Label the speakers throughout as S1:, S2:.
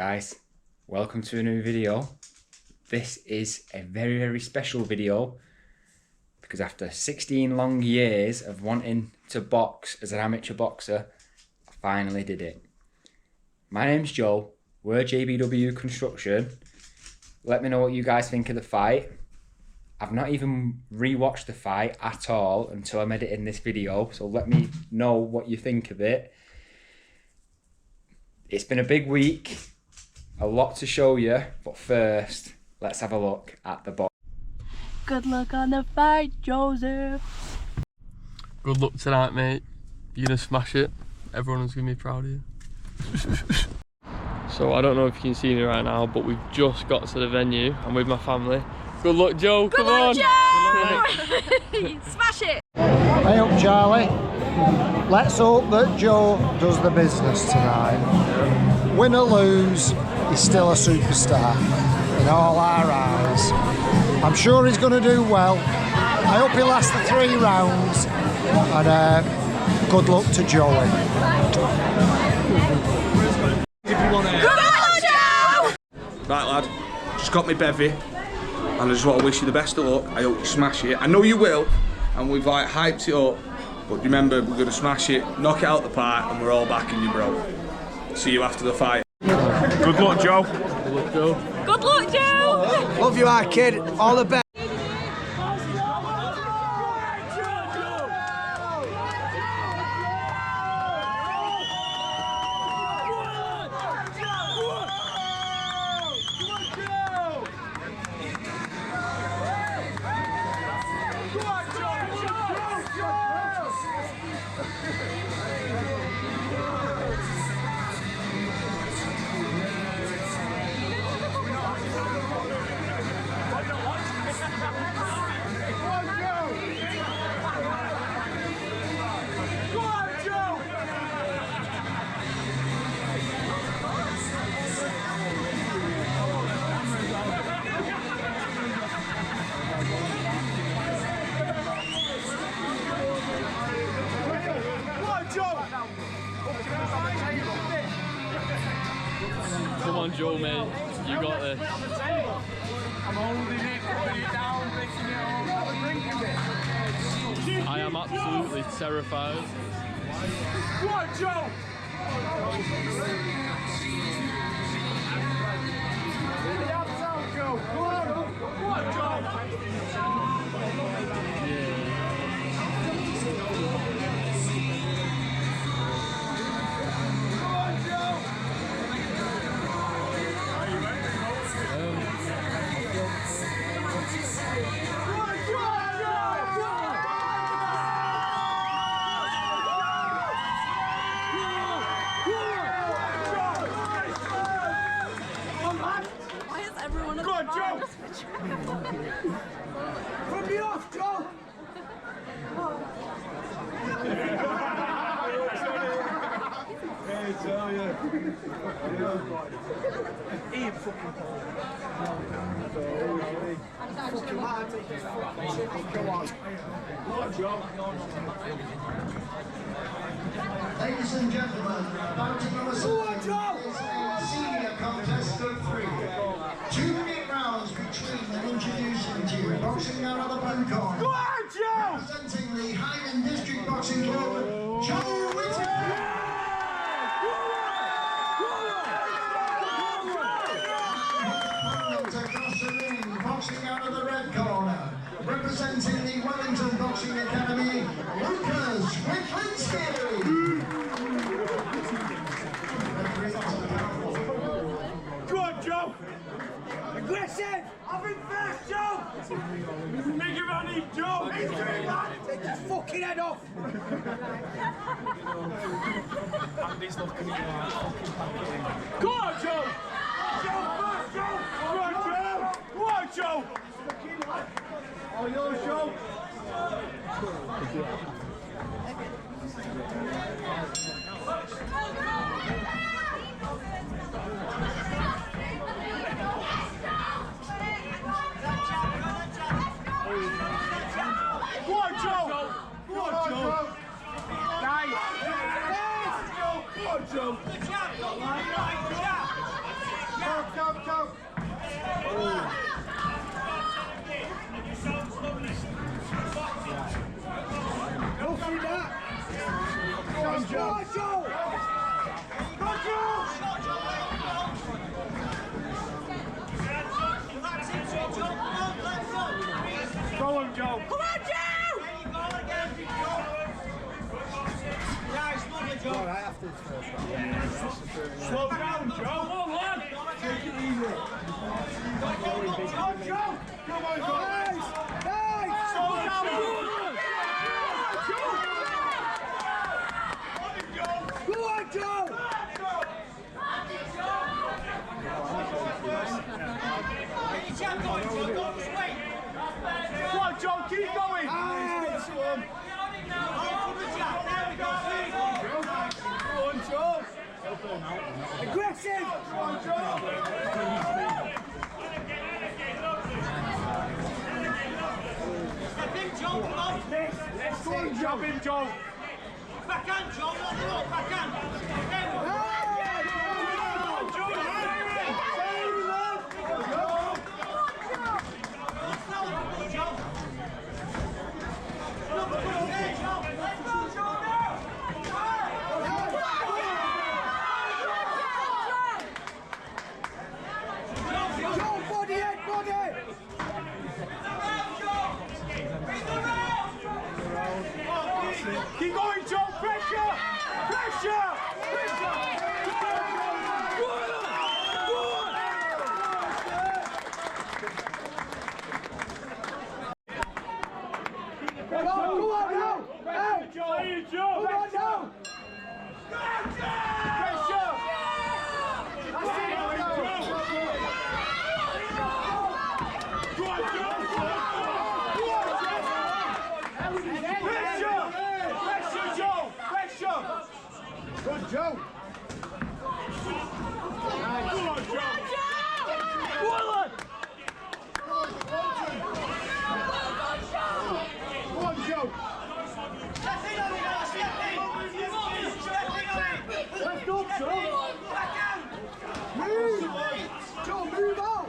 S1: Guys, welcome to a new video. This is a very special video because after 16 long years of wanting to box as an amateur boxer, I finally did it. My name's Joe, we're JBW Construction. Let me know what you guys think of the fight. I've not even rewatched the fight at all until I'm editing this video, so let me know what you think of it. It's been a big week, a lot to show you, but first, let's have a look at the box.
S2: Good luck on the fight, Joseph.
S3: Good luck tonight, mate. You're gonna smash it. Everyone's gonna be proud of you. So I don't know if you can see me right now, but we've just got to the venue. I'm with my family. Good luck, Joe. Come on.
S2: Good luck, Joe. Smash it.
S4: Hey up, Charlie. Let's hope that Joe does the business tonight. Win or lose, he's still a superstar in all our eyes. I'm sure he's going to do well. I hope he lasts the 3 rounds. And good luck to Joey.
S2: Good luck, Joe!
S5: Right, lad, just got me bevy, and I just want to wish you the best of luck. I hope you smash it. I know you will, and we've like hyped it up, but remember, we're going to smash it, knock it out the park, and we're all backing you, bro. See you after the fight.
S6: Good luck, Joe.
S3: Good luck, Joe.
S2: Good luck, Joe!
S4: Love you, our kid. All the best.
S3: Come on, Joe, mate. You got this.
S6: I'm holding it, putting it down, picking it up.
S3: I am absolutely terrified.
S6: Go on, Joe! Go on, Joe!
S2: Why is everyone at
S6: Go on,
S2: the
S6: Joe!
S2: bar?
S6: Put me off, Joe! Hey, tell you. Ian fucking
S4: Ladies and gentlemen, mounting on a senior contest of 3. 2-minute rounds between them, introducing to you, boxing out of the blue corner.
S6: Go on, Joe!
S4: Representing the Highland District Boxing Club, Joe Whittaker. Across the ring, boxing out of the red corner, representing the Wellington Boxing Academy, Lucas Wittlinski.
S6: Go on, Joe! Aggressive! I've been fast, Joe! Make him on him, Joe! He's doing that! Take his fucking head off! Andy's looking at you. Go on, Joe! Joe, fast, Joe! Go on, Joe! Go on, Joe! Oh, yours, Joe! Go on, Joe! Go on, Joe! Nice! Go on, Joe! Go on, Joe.
S7: Come on, Joe!
S4: All right, after the first round.
S6: Slow down, Joe. Come on, lad. Take it easy. Come on, Joe. Come on, Joe. Nice. Slow down, Joe. Go on, Joe. Come on, Joe. Keep going. Nice one. Go on, Joe. Aggressive! Go on, Joe!
S7: Step in, Joe, come on!
S6: Let's go on, jab in, Joe!
S7: Backhand, Joe, not the rope, backhand!
S6: Keep going, Joe! Pressure! Pressure! Pressure! Go on now! Hey, Joe! Come on now! Pressure! That's it! Go on, Joe! Pressure! Pressure, Joe! Pressure! Good, Joe! Nice. Go on, Joe! Go on, lad! Go on, Joe! Left up, Joe! Move! Joe, move out!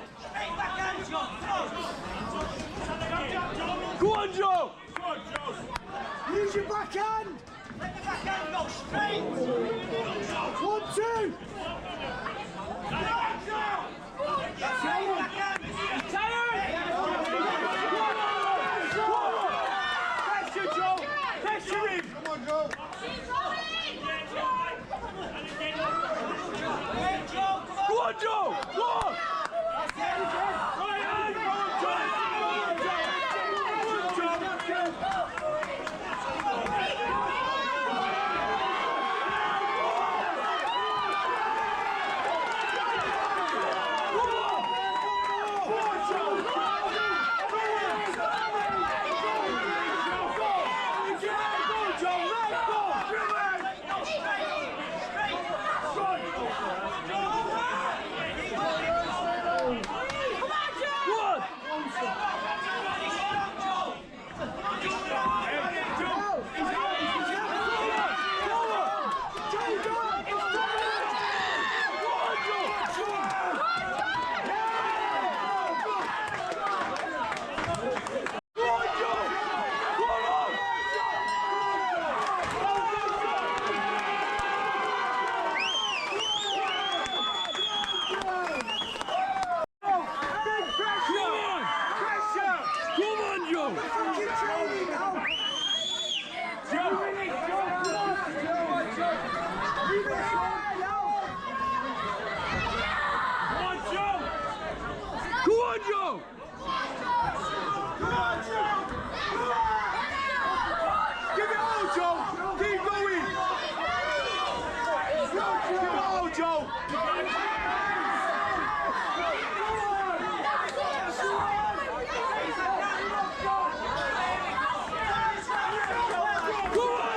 S6: Go on, Joe! Go on, Joe! Use your backhand!
S7: Let the backhand go straight!
S6: 1, 2!
S7: Backhand!
S6: Pressure, Joe! Pressure him! Come on, Joe! Go on, Joe! Go on! Right hand! Go on, Joe! Go on, Joe! Go on, Joe! Go on!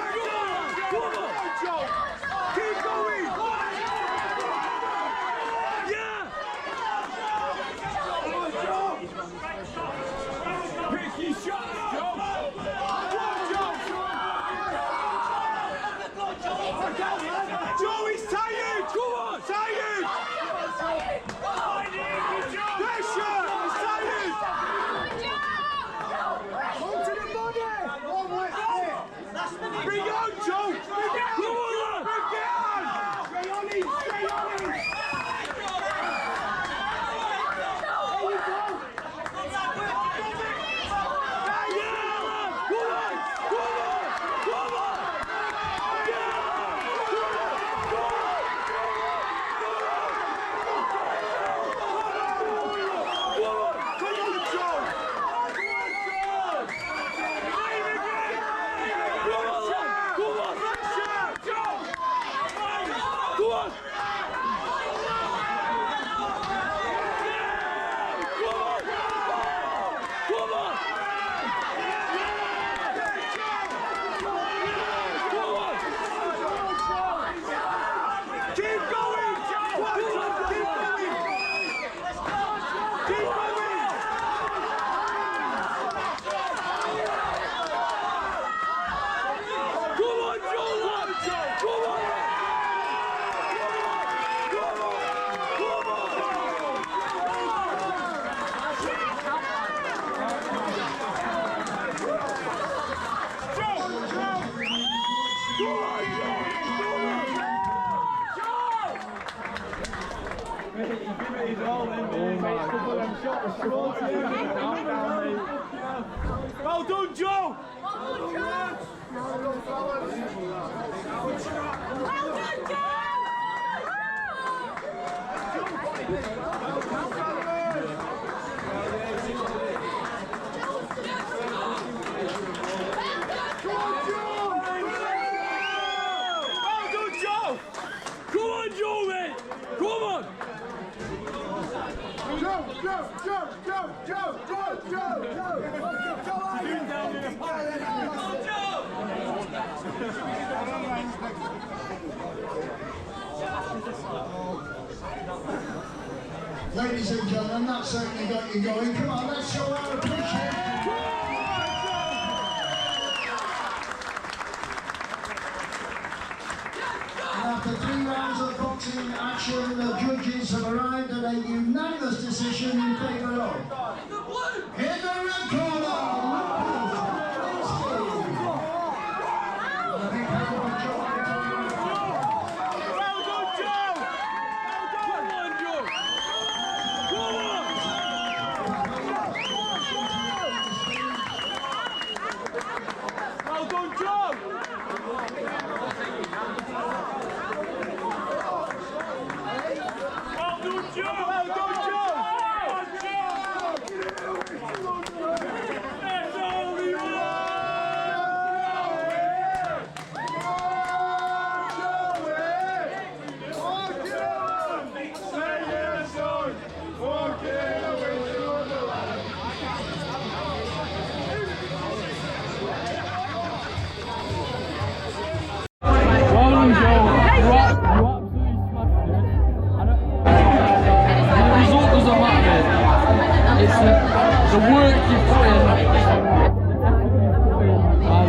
S6: Well done, Joe!
S4: Ladies and gentlemen, that's certainly got you going. Come on, let's show our appreciation. After 3 rounds of boxing action, the judges have arrived at a unanimous decision in favour of. In the red corner,
S3: the work you put in, and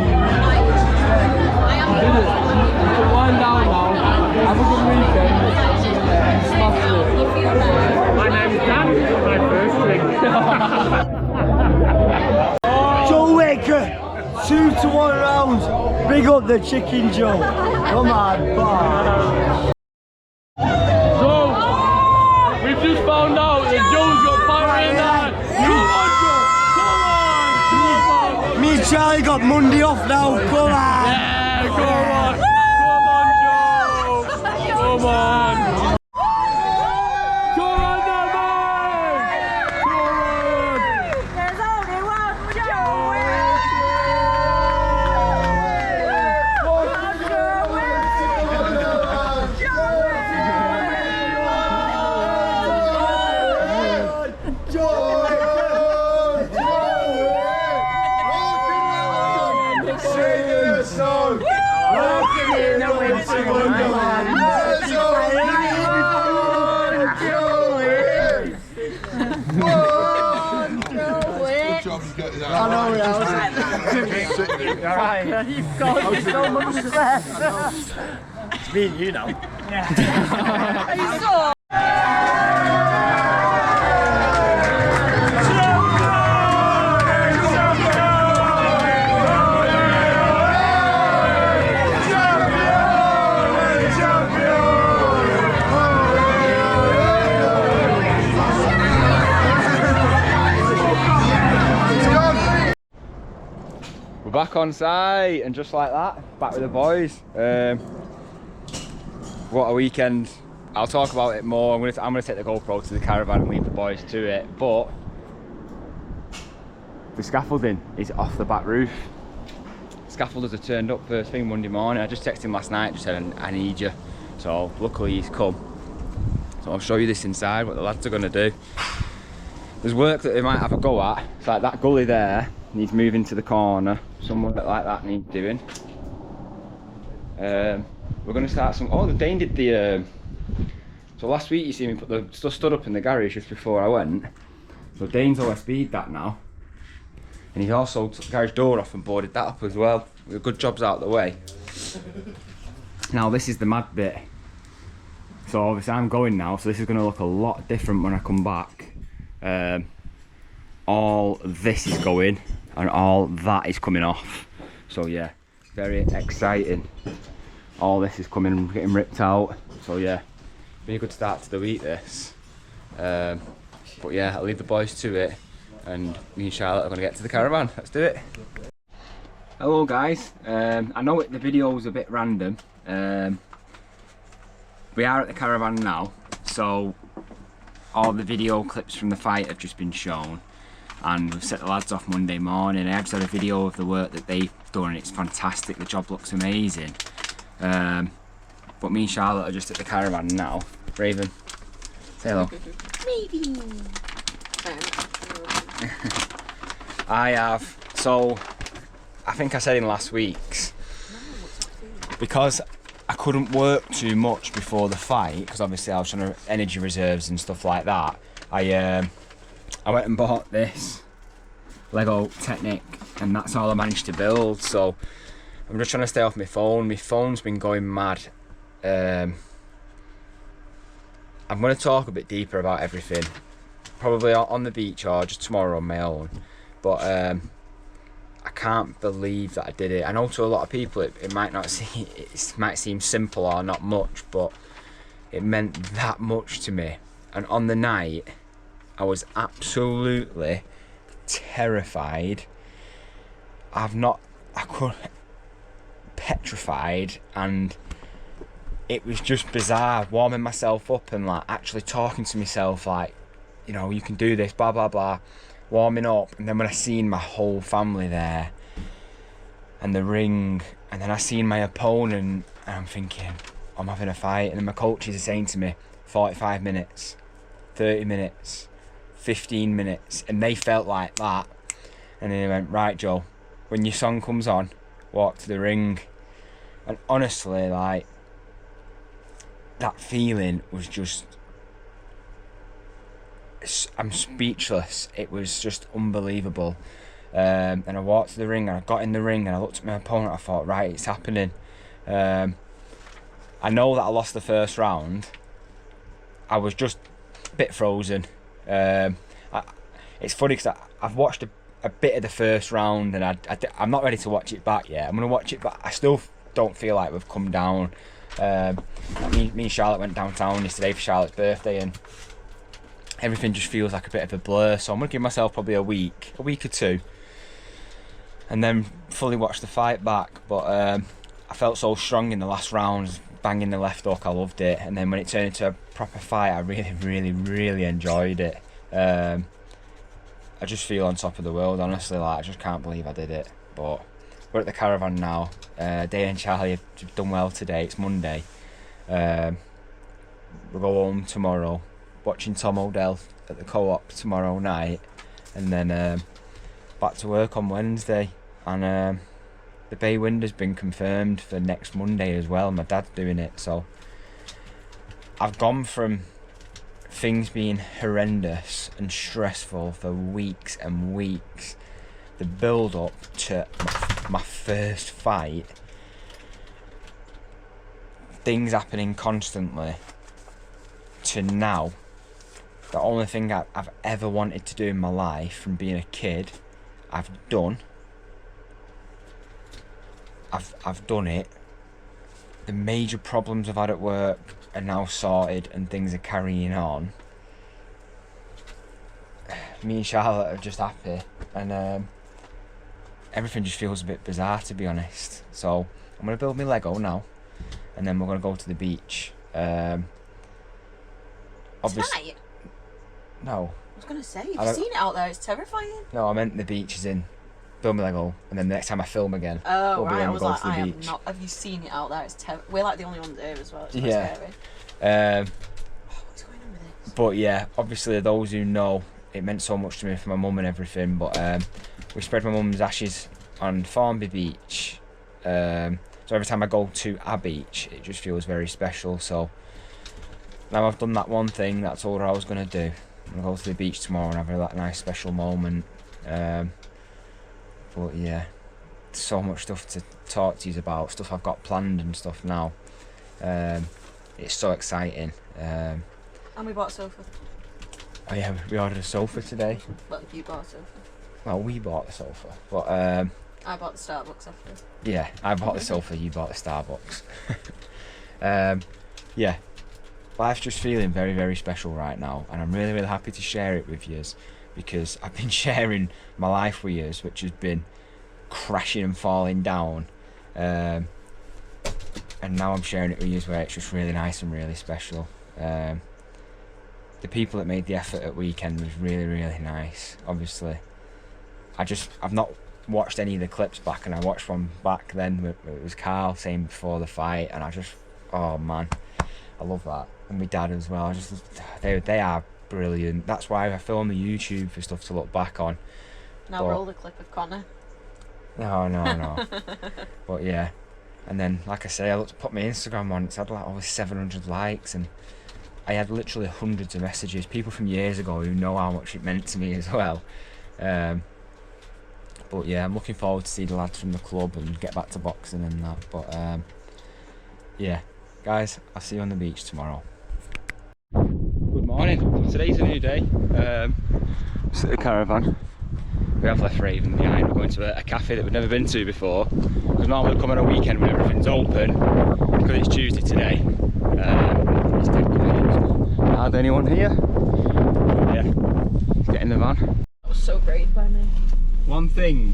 S3: you did it. You can wind down now, have a good weekend, and smash it. My name's Dan, my first drink.
S2: Joe Waker, 2-1 rounds. Big up the chicken, Joe. Come on, boy.
S3: So, we've just found out that Joe's got fire in that. Come on, Joe! Come on!
S2: Me and Charlie got Monday off now. Come on.
S3: Yeah, come on! Come on, Joe! Come on! Come on, Devon! Come on!
S8: There's only one Joe.
S4: I know,
S2: Alright, you've got so much stress. It's me and you now.
S1: We're back on site, and just like that, back with the boys. What a weekend. I'll talk about it more. I'm gonna take the GoPro to the caravan and leave the boys to it, but the scaffolding is off the back roof. Scaffolders have turned up first thing Monday morning. I just texted him last night, just said I need you. So luckily he's come. So I'll show you this inside, what the lads are gonna do. There's work that they might have a go at. It's like that gully there needs moving to the corner. Somewhere like that needs doing. We're going to start some. Oh, Dane did the. So last week you see me put the stuff stood up in the garage just before I went. So Dane's OSB'd that now, and he's also took the garage door off and boarded that up as well. With good jobs out of the way. Now this is the mad bit. So obviously I'm going now, so this is going to look a lot different when I come back. All this is going and all that is coming off, so yeah, very exciting. All this is coming, getting ripped out, so yeah, be a good start to the week this. But But yeah, I'll leave the boys to it, and me and Charlotte are going to get to the caravan. Let's do it. Hello guys, I know the video is a bit random. We are at the caravan now, so all the video clips from the fight have just been shown, and we've set the lads off Monday morning. I just had a video of the work that they've done and it's fantastic, the job looks amazing. But me and Charlotte are just at the caravan now. Raven, say hello.
S8: Maybe.
S1: I think I said in last week's, because I couldn't work too much before the fight, because obviously I was trying to energy reserves and stuff like that, I went and bought this Lego Technic, and that's all I managed to build. So I'm just trying to stay off my phone. My phone's been going mad. I'm going to talk a bit deeper about everything, probably on the beach or just tomorrow on my own, but I can't believe that I did it. I know to a lot of people it might seem simple or not much, but it meant that much to me. And on the night I was absolutely terrified. Petrified, and it was just bizarre, warming myself up and like actually talking to myself like, you know, you can do this, blah blah blah, warming up. And then when I seen my whole family there and the ring, and then I seen my opponent, and I'm thinking, I'm having a fight. And then my coaches are saying to me 45 minutes, 30 minutes, 15 minutes, and they felt like that. And then they went, right Joe, when your song comes on, walk to the ring. And honestly, like, that feeling was just, I'm speechless. It was just unbelievable. And I walked to the ring, and I got in the ring, and I looked at my opponent. I thought, right, it's happening. I know that I lost the first round. I was just a bit frozen. It's funny because I've watched a bit of the first round, and I'm not ready to watch it back yet. I'm going to watch it, but I still don't feel like we've come down. Me and Charlotte went downtown yesterday for Charlotte's birthday, and everything just feels like a bit of a blur. So I'm going to give myself probably a week or two, and then fully watch the fight back. But I felt so strong in the last round, banging the left hook. I loved it. And then when it turned into a proper fight, I really enjoyed it. I just feel on top of the world, honestly. Like, I just can't believe I did it. But we're at the caravan now. Day and Charlie have done well today. It's Monday. We'll go home tomorrow, watching Tom Odell at the co-op tomorrow night, and then back to work on Wednesday. And the bay wind has been confirmed for next Monday as well. My dad's doing it, so I've gone from things being horrendous and stressful for weeks and weeks, the build up to my first fight, things happening constantly, to now the only thing I've ever wanted to do in my life from being a kid, I've done. I've done it. The major problems I've had at work are now sorted, and things are carrying on. Me and Charlotte are just happy, and everything just feels a bit bizarre, to be honest. So I'm gonna build my Lego now, and then we're gonna go to the beach.
S8: Tonight?
S1: No.
S8: I was gonna say, you've seen it out there, it's terrifying.
S1: No, I meant the beach is in. Build my Lego, and then the next time I film again,
S8: oh
S1: will be
S8: right,
S1: when
S8: I
S1: we
S8: was
S1: go
S8: like,
S1: to the
S8: I
S1: beach.
S8: have not. Have you seen it out there? It's we're like the only ones here as well. It's quite
S1: Yeah.
S8: scary. What's going on with this?
S1: But yeah, obviously those who know, it meant so much to me for my mum and everything. But we spread my mum's ashes on Formby Beach. So every time I go to a beach, it just feels very special. So now I've done that one thing that I told her I was going to do. I'm going to go to the beach tomorrow and have a nice special moment. But yeah, so much stuff to talk to you about, stuff I've got planned and stuff now. It's so exciting.
S8: And we bought a sofa.
S1: Oh yeah, we ordered a sofa today.
S8: Well, you bought a sofa.
S1: Well, we bought the sofa, but
S8: I bought the Starbucks after.
S1: yeah, I bought the sofa, you bought the Starbucks. Yeah, life's just feeling very, very special right now, and I'm really, really happy to share it with you, because I've been sharing my life with you, which has been crashing and falling down, and now I'm sharing it with you where it's just really nice and really special. The people that made the effort at weekend was really, really nice. Obviously, I've not watched any of the clips back, and I watched one back then where it was Carl saying before the fight, and oh man, I love that. And my dad as well. They are brilliant. That's why I film the YouTube for stuff to look back on.
S8: Now roll the clip of Connor.
S1: No. But yeah, and then like I say, I put my Instagram on. It's had like over 700 likes, and I had literally hundreds of messages, people from years ago who know how much it meant to me as well. But yeah, I'm looking forward to see the lads from the club and get back to boxing and that. But yeah, guys, I'll see you on the beach tomorrow. Good morning. Today's a new day. It's at the caravan. We have left Raven behind. We're going to a cafe that we've never been to before, because normally we come on a weekend when everything's open. Because it's Tuesday today. It's dead quiet. Hardly anyone here. Yeah, let's get in the van.
S8: That was so great by me.
S1: One thing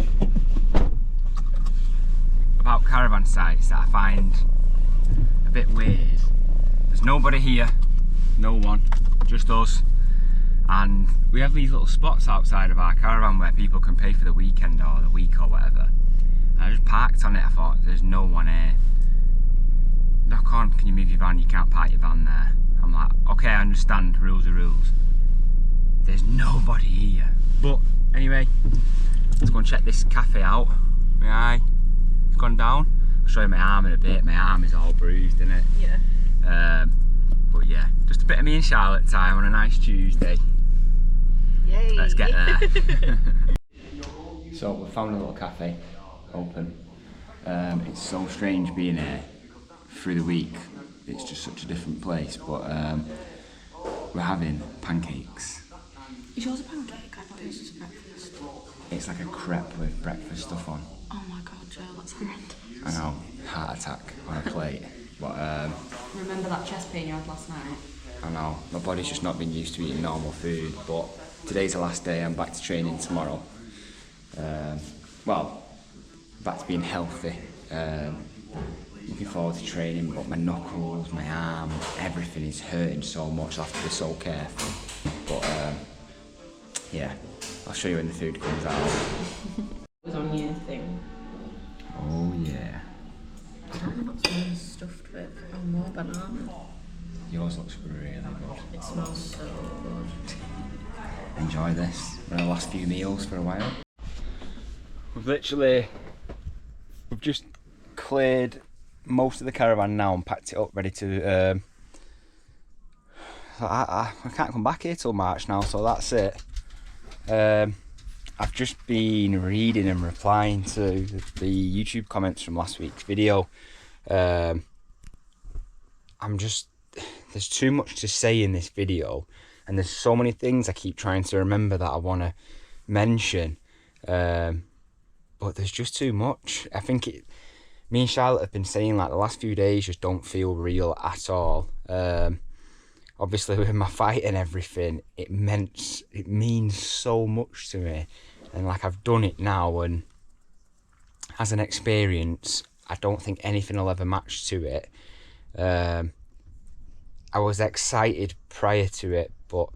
S1: about caravan sites that I find a bit weird, there's nobody here, no one, just us, and we have these little spots outside of our caravan where people can pay for the weekend or the week or whatever. And I just parked on it. I thought, there's no one here. Knock on, can you move your van? You can't park your van there. I'm like, okay, I understand, rules are rules. There's nobody here. But anyway, let's go and check this cafe out. My eye, it's gone down. I'll show you my arm in a bit. My arm is all bruised, isn't it?
S8: Yeah.
S1: But yeah, just a bit of me and Charlotte time on a nice Tuesday.
S8: Yay.
S1: Let's get there. So we found a little cafe open. It's so strange being here through the week. It's just such a different place, but we're having pancakes.
S8: Is yours a pancake? I thought it was just breakfast.
S1: It's like a crepe with breakfast stuff on.
S8: Oh my god, Joe, that's horrendous.
S1: I know, heart attack on a plate. But
S8: remember that chest pain you had last night?
S1: I know, my body's just not been used to eating normal food, but today's the last day. I'm back to training tomorrow. Well, back to being healthy. Looking forward to training, but my knuckles, my arm, everything is hurting so much. I have to be so careful. But yeah, I'll show you when the food comes out.
S8: It was on your thing.
S1: Oh yeah.
S8: I don't know what's mine stuffed with. Oh, more banana.
S1: Yours looks really good.
S8: It smells so good.
S1: Enjoy this. We're in the last few meals for a while. We've just cleared most of the caravan now and packed it up, ready to I can't come back here till March now, so that's it. I've just been reading and replying to the YouTube comments from last week's video. There's too much to say in this video, and there's so many things I keep trying to remember that I want to mention, but there's just too much. I think me and Charlotte have been saying, like, the last few days just don't feel real at all. Obviously with my fight and everything, it means so much to me, and like, I've done it now, and as an experience, I don't think anything will ever match to it. I was excited prior to it, but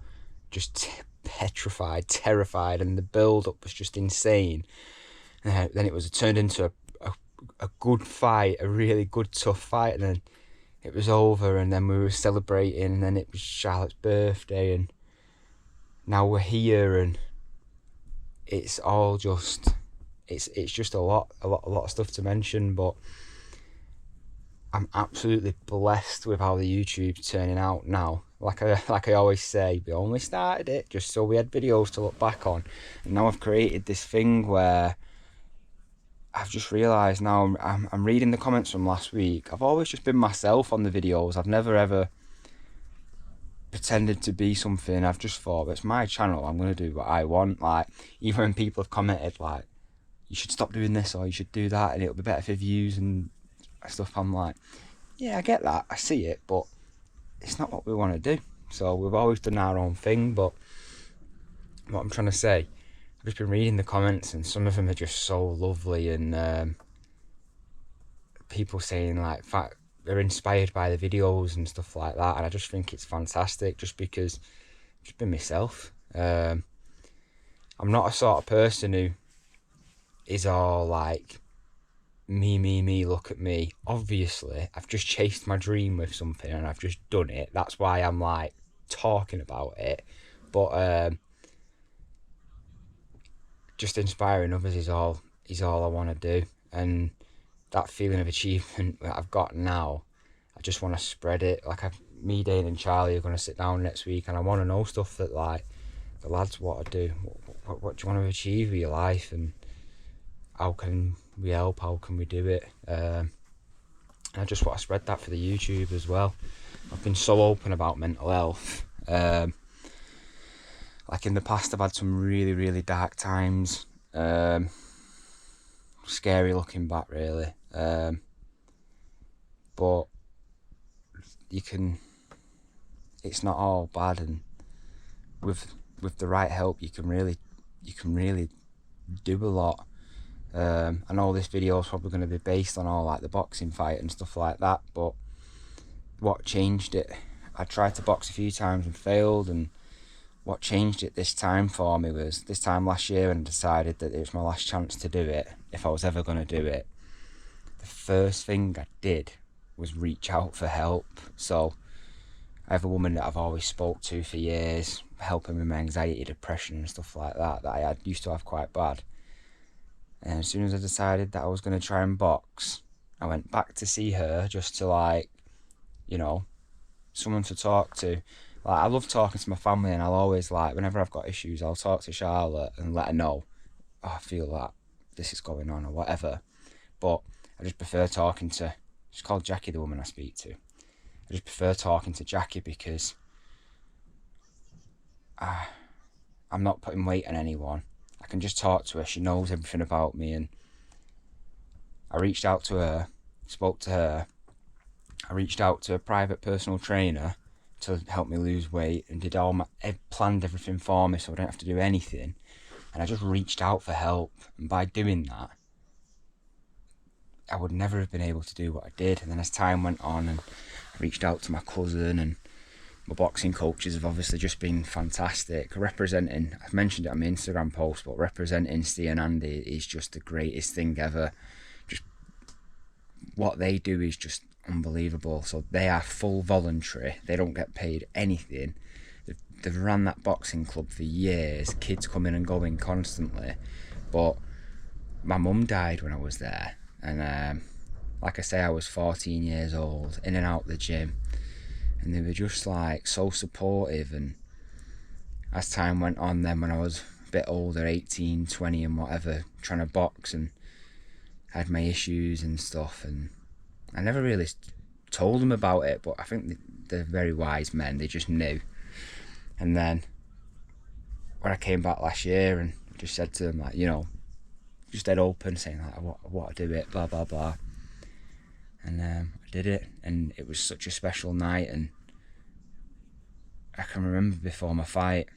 S1: just petrified, terrified, and the build-up was just insane. Then it turned into a good fight, a really good, tough fight, and then it was over, and then we were celebrating, and then it was Charlotte's birthday, and now we're here, and it's all just, it's just a lot of stuff to mention, but I'm absolutely blessed with how the YouTube's turning out now. Like I always say, we only started it just so we had videos to look back on, and now I've created this thing where I've just realised now, I'm reading the comments from last week. I've always just been myself on the videos. I've never ever pretended to be something. I've just thought, it's my channel, I'm going to do what I want. Like, even when people have commented like, you should stop doing this or you should do that and it'll be better for views and stuff, I'm like, yeah, I get that, I see it, but it's not what we want to do. So we've always done our own thing. But what I'm trying to say, I've just been reading the comments, and some of them are just so lovely, and people saying like they're inspired by the videos and stuff like that, and I just think it's fantastic, just because I've just been myself. I'm not a sort of person who is all like me, look at me. Obviously I've just chased my dream with something and I've just done it. That's why I'm like talking about it. But just inspiring others is all I want to do, and that feeling of achievement that I've got now, I just want to spread it. Like me, Dane and Charlie are going to sit down next week, and I want to know stuff that like the lads want to do. What do you want to achieve with your life, and how can we help? How can we do it? And I just want to spread that for the YouTube as well. I've been so open about mental health. Like in the past, I've had some really dark times. Scary looking back, really. But it's not all bad, and with the right help, you can really do a lot. I know this video is probably going to be based on all like the boxing fight and stuff like that, but what changed it, I tried to box a few times and failed, and what changed it this time for me was this time last year, when I decided that it was my last chance to do it, if I was ever going to do it. The first thing I did was reach out for help. So I have a woman that I've always spoke to for years, helping with my anxiety, depression and stuff like that I used to have quite bad. And as soon as I decided that I was going to try and box, I went back to see her, just to like, you know, someone to talk to. Like, I love talking to my family, and I'll always like, whenever I've got issues, I'll talk to Charlotte and let her know, oh, I feel that this is going on or whatever. But I just prefer talking to, she's called Jackie, the woman I speak to. I just prefer talking to Jackie because I'm not putting weight on anyone. I can just talk to her. She knows everything about me, and I reached out to her, spoke to her. I reached out to a private personal trainer to help me lose weight, and did planned everything for me so I don't have to do anything. And I just reached out for help, and by doing that, I would never have been able to do what I did. And then as time went on, and I reached out to my cousin, and my boxing coaches have obviously just been fantastic. Representing, I've mentioned it on my Instagram post, but representing Steve and Andy is just the greatest thing ever. Just what they do is just unbelievable. So they are full voluntary, they don't get paid anything. They've run that boxing club for years, kids coming and going constantly. But my mum died when I was there, and like I say, I was 14 years old, in and out the gym, and they were just like so supportive. And as time went on, then when I was a bit older, 18, 20 and whatever, trying to box, and had my issues and stuff, and I never really told them about it, but I think they're very wise men, they just knew. And then when I came back last year, and just said to them, like, you know, just dead open, saying like, I want to do it, blah blah blah. And I did it, and it was such a special night. And I can remember before my fight,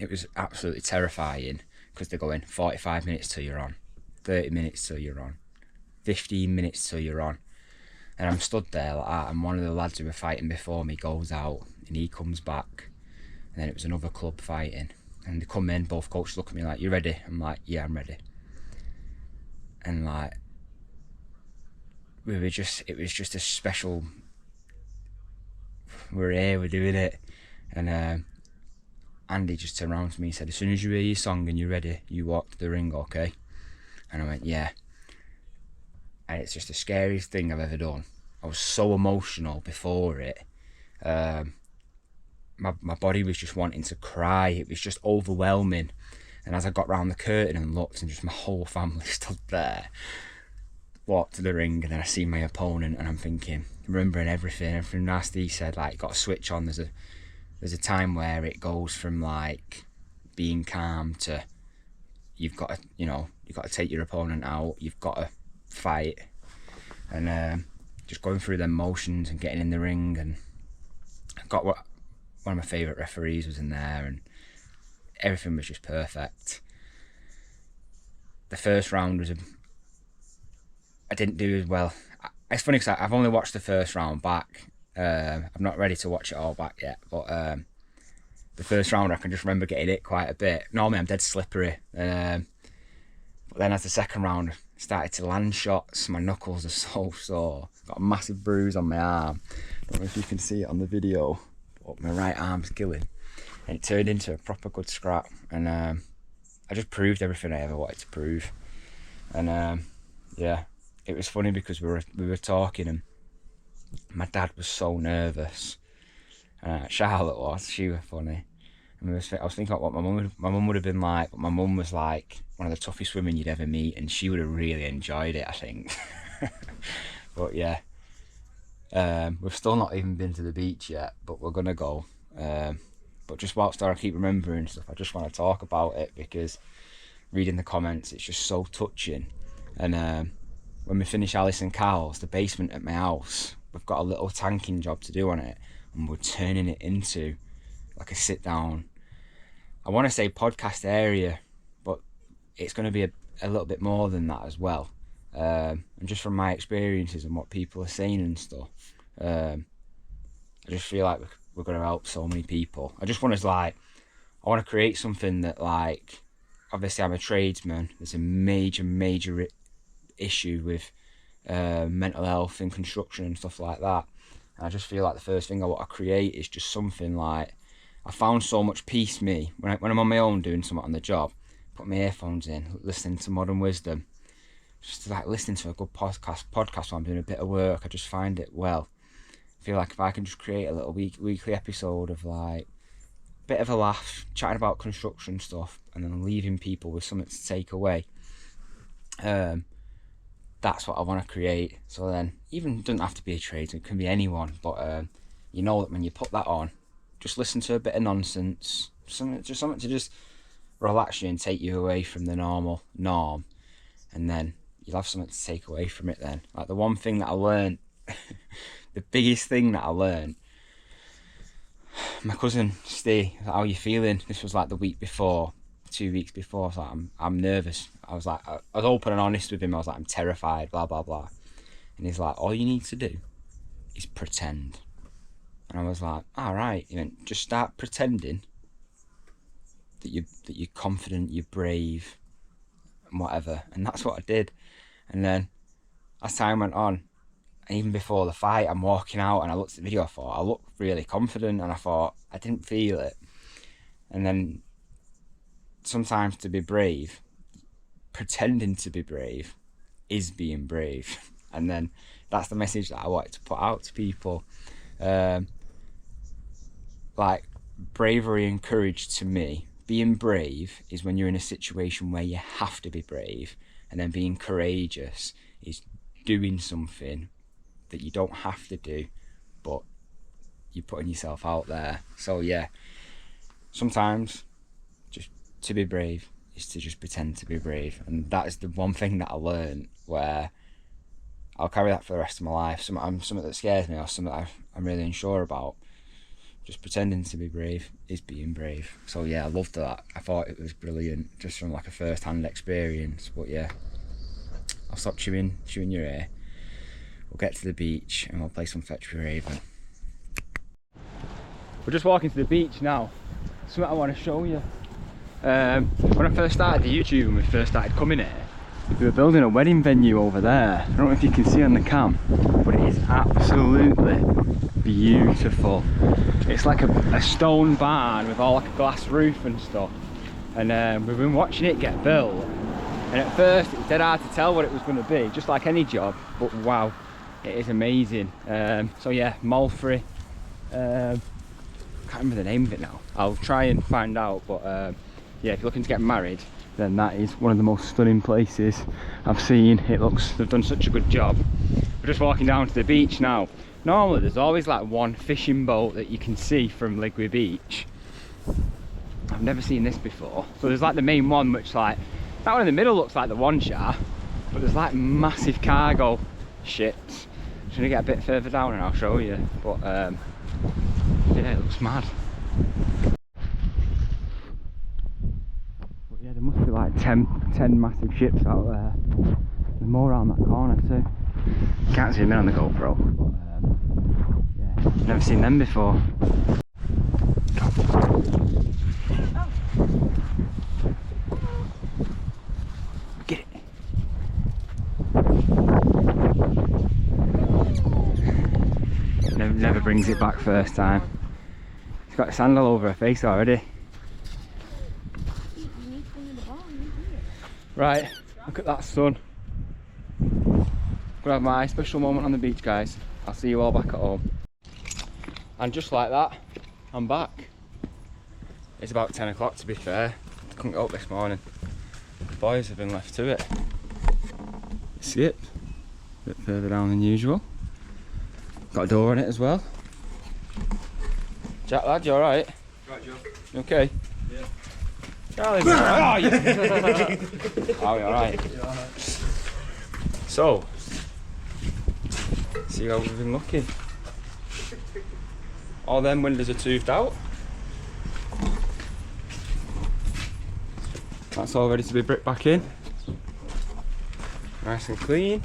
S1: it was absolutely terrifying, because they're going 45 minutes till you're on, 30 minutes till you're on, 15 minutes till you're on. And I'm stood there like that, and one of the lads who were fighting before me goes out, and he comes back, and then it was another club fighting, and they come in, both coaches look at me like, you ready? I'm like, yeah, I'm ready. And like, it was just a special, we're here, we're doing it. And Andy just turned around to me and said, as soon as you hear your song and you're ready, you walk to the ring, okay? And I went, yeah. And it's just the scariest thing I've ever done. I was so emotional before it. My body was just wanting to cry. It was just overwhelming. And as I got round the curtain and looked, and just my whole family stood there, walked to the ring, and then I see my opponent, and I'm thinking, remembering everything nasty he said, like, got a switch on. There's a time where it goes from like being calm to you've got to take your opponent out, you've got to fight, and just going through them motions and getting in the ring. And got one of my favourite referees was in there, and everything was just perfect. The first round was I didn't do as well. It's funny because I've only watched the first round back. I'm not ready to watch it all back yet, but the first round I can just remember getting hit quite a bit. Normally I'm dead slippery, but then as the second round started to land shots, my knuckles are so sore. Got a massive bruise on my arm. Don't know if you can see it on the video, but my right arm's killing. And it turned into a proper good scrap, and I just proved everything I ever wanted to prove. And yeah, it was funny because we were talking, and my dad was so nervous. Charlotte she was funny. And I was thinking about what my mum would have been like, but my mum was like one of the toughest women you'd ever meet, and she would have really enjoyed it, I think. But yeah, we've still not even been to the beach yet, but we're gonna go. But just whilst I keep remembering stuff, I just want to talk about it because reading the comments, it's just so touching. And when we finish Alice and Carl's, the basement at my house, we've got a little tanking job to do on it, and we're turning it into like a sit down, I want to say podcast area, but it's going to be a little bit more than that as well. And just from my experiences and what people are saying and stuff, I just feel like we're going to help so many people. I just want to I want to create something that, like, obviously I'm a tradesman. There's a major issue with mental health in construction and stuff like that. And I just feel like the first thing I want to create is just something like, I found so much peace when I'm on my own doing something on the job, put my earphones in, listening to Modern Wisdom, just like listening to a good podcast while I'm doing a bit of work. I just find it well. I feel like if I can just create a little weekly episode of like a bit of a laugh, chatting about construction stuff, and then leaving people with something to take away, that's what I want to create. So then, even it doesn't have to be a tradesman, it can be anyone, but you know that when you put that on, just listen to a bit of nonsense, something to just relax you and take you away from the norm, and then you'll have something to take away from it then. Like the one thing that I learned, the biggest thing that I learned, my cousin Steve, how are you feeling? This was like the week before, 2 weeks before. I was like, I'm nervous. I was open and honest with him. I was like, I'm terrified, blah blah blah. And he's like, all you need to do is pretend. And I was like, all right, just start pretending that you're confident, you're brave, and whatever. And that's what I did. And then as time went on, and even before the fight, I'm walking out and I looked at the video, I thought I looked really confident, and I thought I didn't feel it. And then sometimes to be brave, pretending to be brave is being brave. And then that's the message that I wanted to put out to people. Like, bravery and courage to me, being brave is when you're in a situation where you have to be brave, and then being courageous is doing something that you don't have to do, but you're putting yourself out there. So yeah, sometimes just to be brave is to just pretend to be brave, and that is the one thing that I learned, where I'll carry that for the rest of my life. Something that scares me or something that I'm really unsure about, just pretending to be brave is being brave. So yeah, I loved that. I thought it was brilliant, just from like a first-hand experience. But yeah, I'll stop chewing your ear. We'll get to the beach and we'll play some Fetch Me Raven. We're just walking to the beach now. Something I want to show you. When I first started the YouTube and we first started coming here, we were building a wedding venue over there. I don't know if you can see on the cam, but it is absolutely beautiful. It's like a stone barn with all like a glass roof and stuff, and we've been watching it get built, and at first it was dead hard to tell what it was going to be, just like any job, but wow, it is amazing. So yeah, Malfrey, can't remember the name of it now, I'll try and find out, but yeah, if you're looking to get married, then that is one of the most stunning places I've seen. It looks, they've done such a good job. We're just walking down to the beach now. Normally there's always like one fishing boat that you can see from Ligwy Beach. I've never seen this before. So there's like the main one, which like, that one in the middle looks like the one shot, but there's like massive cargo ships. I'm just gonna get a bit further down and I'll show you. But Yeah, it looks mad. But yeah, there must be like 10 massive ships out there. There's more around that corner too. Can't zoom in on the GoPro, but yeah, never seen them before. Get it. Never brings it back first time. She's got sand all over her face already. Right, look at that sun. Gonna have my special moment on the beach, guys. I'll see you all back at home. And just like that, I'm back. It's about 10 o'clock to be fair. I couldn't get up this morning. The boys have been left to it. See it? A bit further down than usual. Got a door on it as well. Jack lad, you alright?
S6: Right, Joe.
S1: You okay?
S6: Yeah.
S1: Charlie, oh, yeah. Oh, you alright? So, see how we've been looking. All them windows are toothed out. That's all ready to be bricked back in. Nice and clean.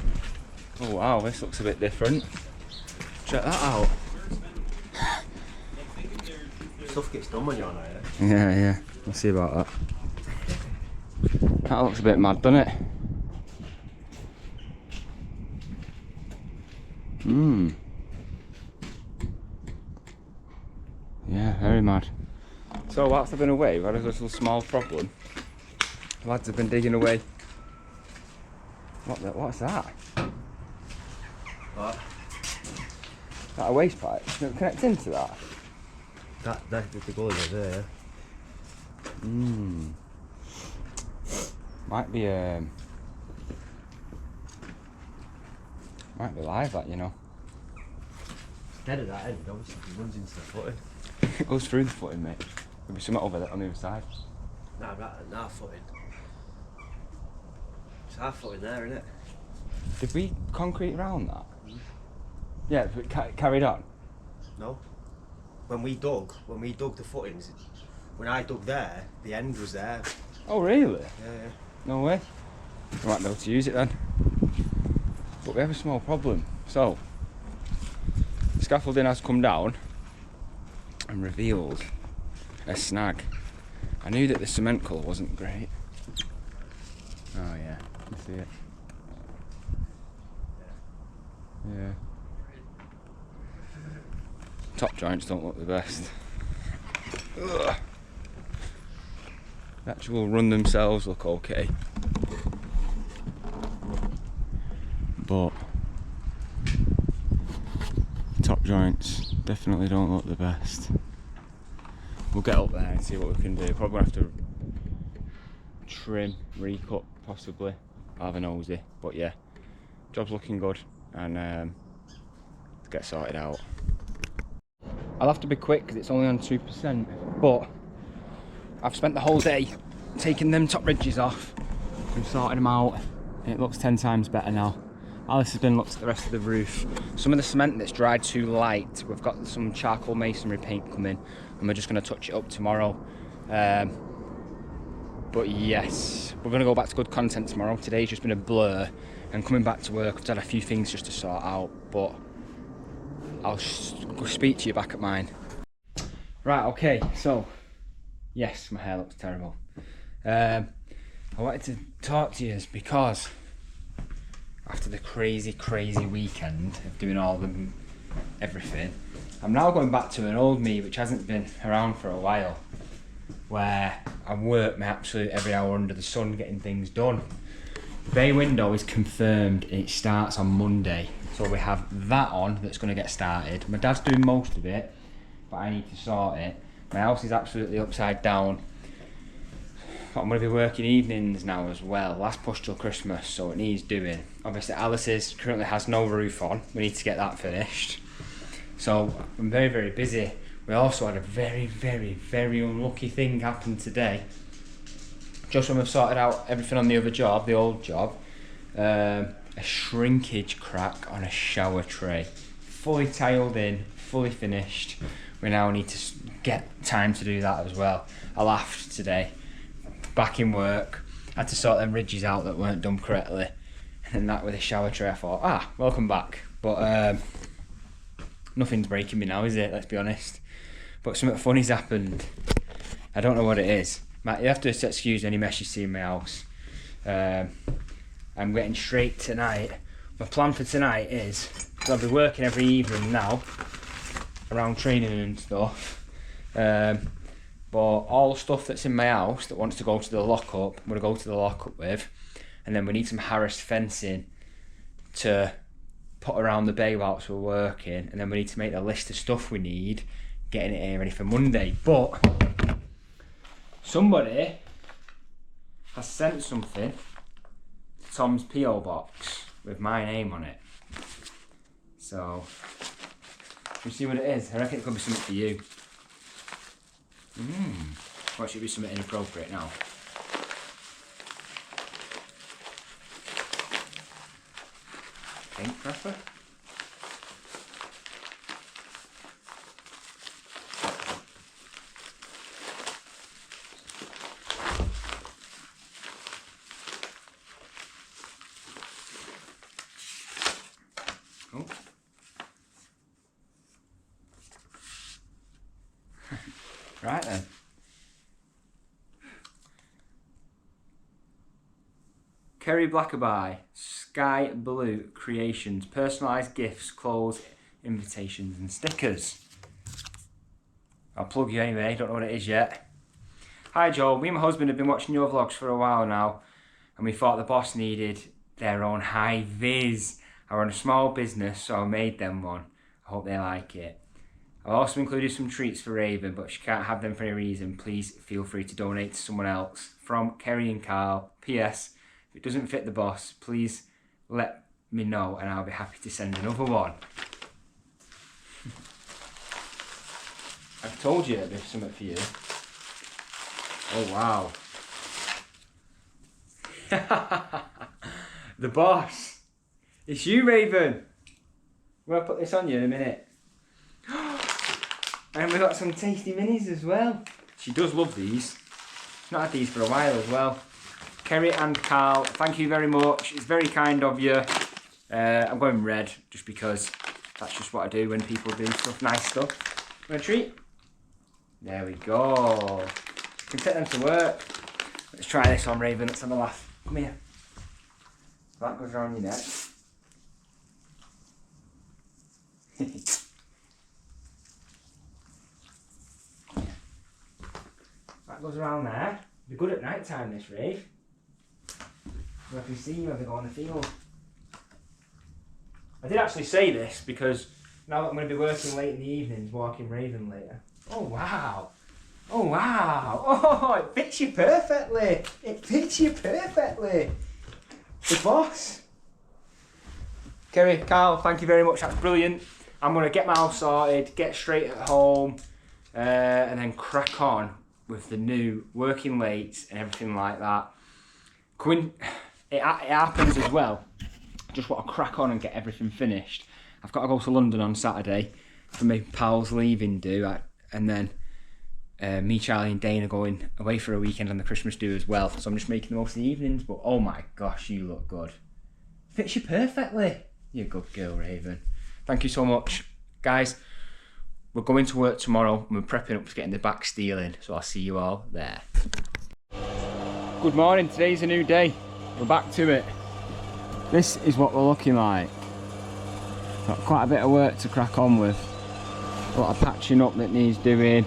S1: Oh wow, this looks a bit different. Check that out.
S2: Stuff gets done when you're on here.
S1: Yeah, we'll see about that. That looks a bit mad, doesn't it? Yeah, very mad. So whilst I've been away, we've had a little small problem. The lads have been digging away. What's that?
S2: What?
S1: Is that a waste pipe? Can it connect into that?
S2: That's the goal over there.
S1: Might be live, that, you know.
S2: Dead at that end, obviously, it runs into the footing.
S1: It goes through the footing, mate. There'll be something over there on the other side.
S2: Nah, right, footing. It's our footing there, isn't it?
S1: Did we concrete around that? Yeah, but carried on.
S2: No. When we dug the footings, when I dug there, the end was there.
S1: Oh, really?
S2: Yeah.
S1: No way. We might be able to use it then. But we have a small problem. So, scaffolding has come down and revealed a snag. I knew that the cement colour wasn't great. Oh yeah, you see it. Yeah. Top joints don't look the best. Ugh. The actual run themselves look okay. But top joints definitely don't look the best. We'll get up there and see what we can do. Probably gonna have to trim, recut possibly. I'll have a nosy. But yeah, job's looking good and get sorted out. I'll have to be quick because it's only on 2%, but I've spent the whole day taking them top ridges off and sorting them out. It looks 10 times better now. Alice has been looked at the rest of the roof. Some of the cement that's dried too light, we've got some charcoal masonry paint coming and we're just going to touch it up tomorrow. But yes, we're going to go back to good content tomorrow. Today's just been a blur and coming back to work, I've had a few things just to sort out, but I'll speak to you back at mine. Right, okay, so yes, my hair looks terrible. I wanted to talk to you because after the crazy weekend of doing everything, I'm now going back to an old me which hasn't been around for a while, where I work my absolute every hour under the sun getting things done. The bay window is confirmed, it starts on Monday, so we have that on that's going to get started. My dad's doing most of it, but I need to sort it. My house is absolutely upside down. I'm going to be working evenings now as well. Last push till Christmas, so it needs doing. Obviously Alice's currently has no roof on. We need to get that finished. So I'm very busy. We also had a very unlucky thing happen today. Just when we've sorted out everything on the other job, the old job, a shrinkage crack on a shower tray. Fully tiled in, fully finished. we now need to get time to do that as well. I laughed today, back in work, had to sort them ridges out that weren't done correctly, and that with a shower tray. I thought, welcome back. But nothing's breaking me now, is it? Let's be honest. But something funny's happened. I don't know what it is. Matt, you have to excuse any mess you see in my house. I'm getting straight tonight. My plan for tonight is, I'll be working every evening now, around training and stuff. But all the stuff that's in my house that wants to go to the lockup, I'm going to go to the lockup with. And then we need some Harris fencing to put around the bay whilst we're working. And then we need to make a list of stuff we need, getting it here ready for Monday. But somebody has sent something to Tom's P.O. box with my name on it. So, we'll see what it is. I reckon it could be something for you. Or it should be something inappropriate now. Pink wrapper? Oh. Right then. Kerry Blackaby, Sky Blue Creations, personalised gifts, clothes, invitations and stickers. I'll plug you anyway, don't know what it is yet. Hi Joel, me and my husband have been watching your vlogs for a while now and we thought the boss needed their own high vis. I run a small business so I made them one. I hope they like it. I've also included some treats for Raven, but she can't have them for any reason. Please feel free to donate to someone else. From Kerry and Carl. P.S. If it doesn't fit the boss, please let me know and I'll be happy to send another one. I've told you there's something for you. Oh wow. The boss. It's you, Raven. I'm going to put this on you in a minute. And we've got some tasty minis as well. She does love these. She's not had these for a while as well. Kerry and Carl, thank you very much. It's very kind of you. I'm going red just because that's just what I do when people do stuff, nice stuff. Want a treat? There we go. You can take them to work. Let's try this on, Raven. Let's have a laugh. Come here. That goes around your neck. That goes around there. Be good at night time, this rave. So I can see you as I go on the field. I did actually say this because now that I'm going to be working late in the evenings, walking Raven later. Oh wow! Oh wow! Oh, it fits you perfectly! It fits you perfectly! The boss! Kerry, Carl, thank you very much, that's brilliant. I'm going to get my house sorted, get straight at home, and then crack on with the new working late and everything like that. It happens as well. Just want to crack on and get everything finished. I've got to go to London on Saturday for my pals leaving do, and then me, Charlie and Dane are going away for a weekend on the Christmas do as well. So I'm just making the most of the evenings, but oh my gosh, you look good. Fits you perfectly. You're a good girl, Raven. Thank you so much. Guys, we're going to work tomorrow and we're prepping up to getting the back steel in, so I'll see you all there. Good morning, today's a new day. We're back to it. This is what we're looking like. Got quite a bit of work to crack on with. A lot of patching up that needs doing.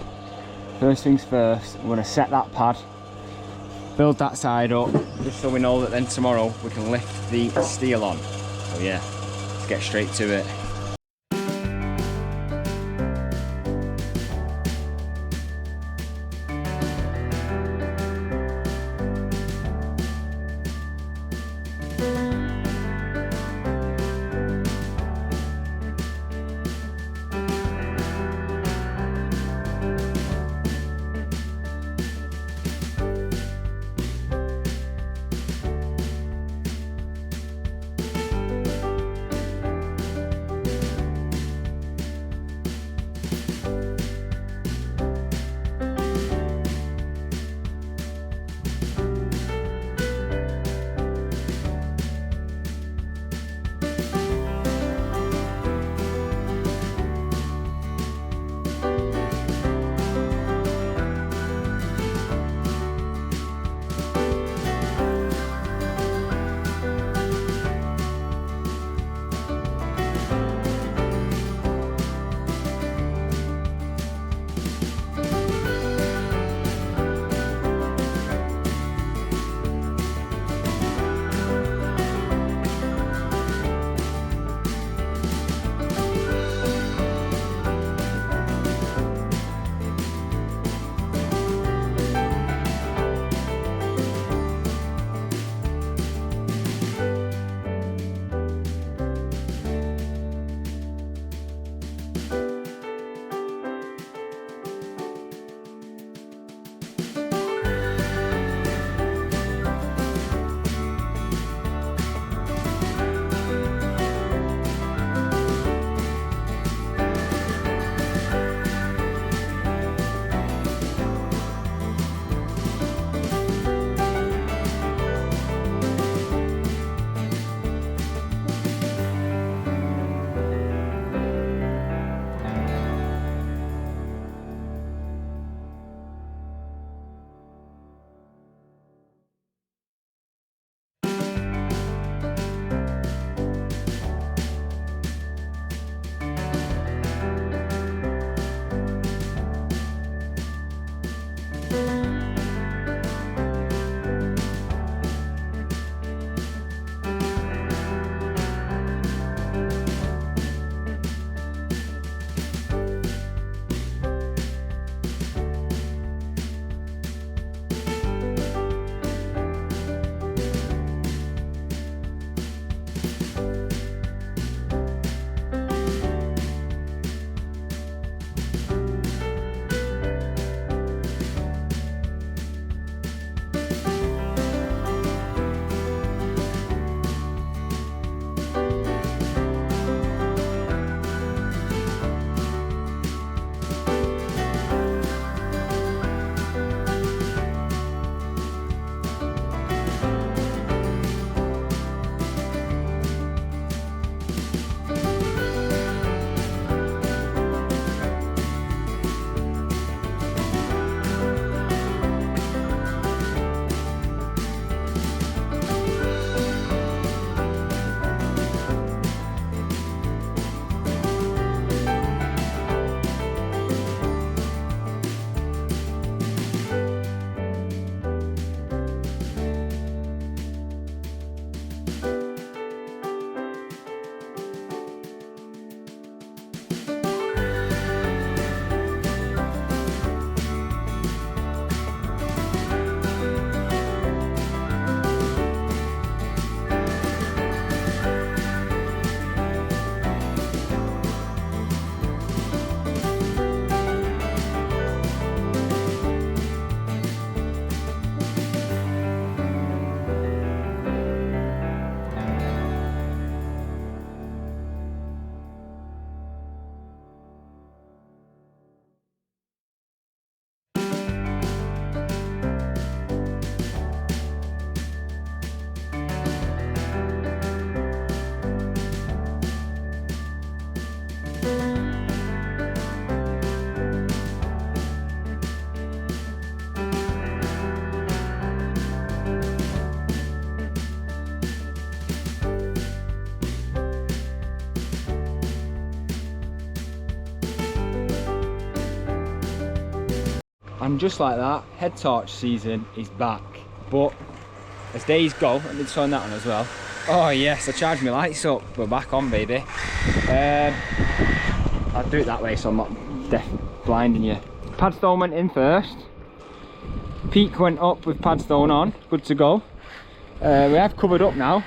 S1: First things first, I'm going to set that pad, build that side up, just so we know that then tomorrow we can lift the steel on. So yeah, let's get straight to it. And just like that, head torch season is back. But as days go, let me turn that on as well. Oh yes, I charged my lights up. We're back on, baby. I'll do it that way so I'm not blinding you. Padstone went in first. Peak went up with padstone on, good to go. We have covered up now.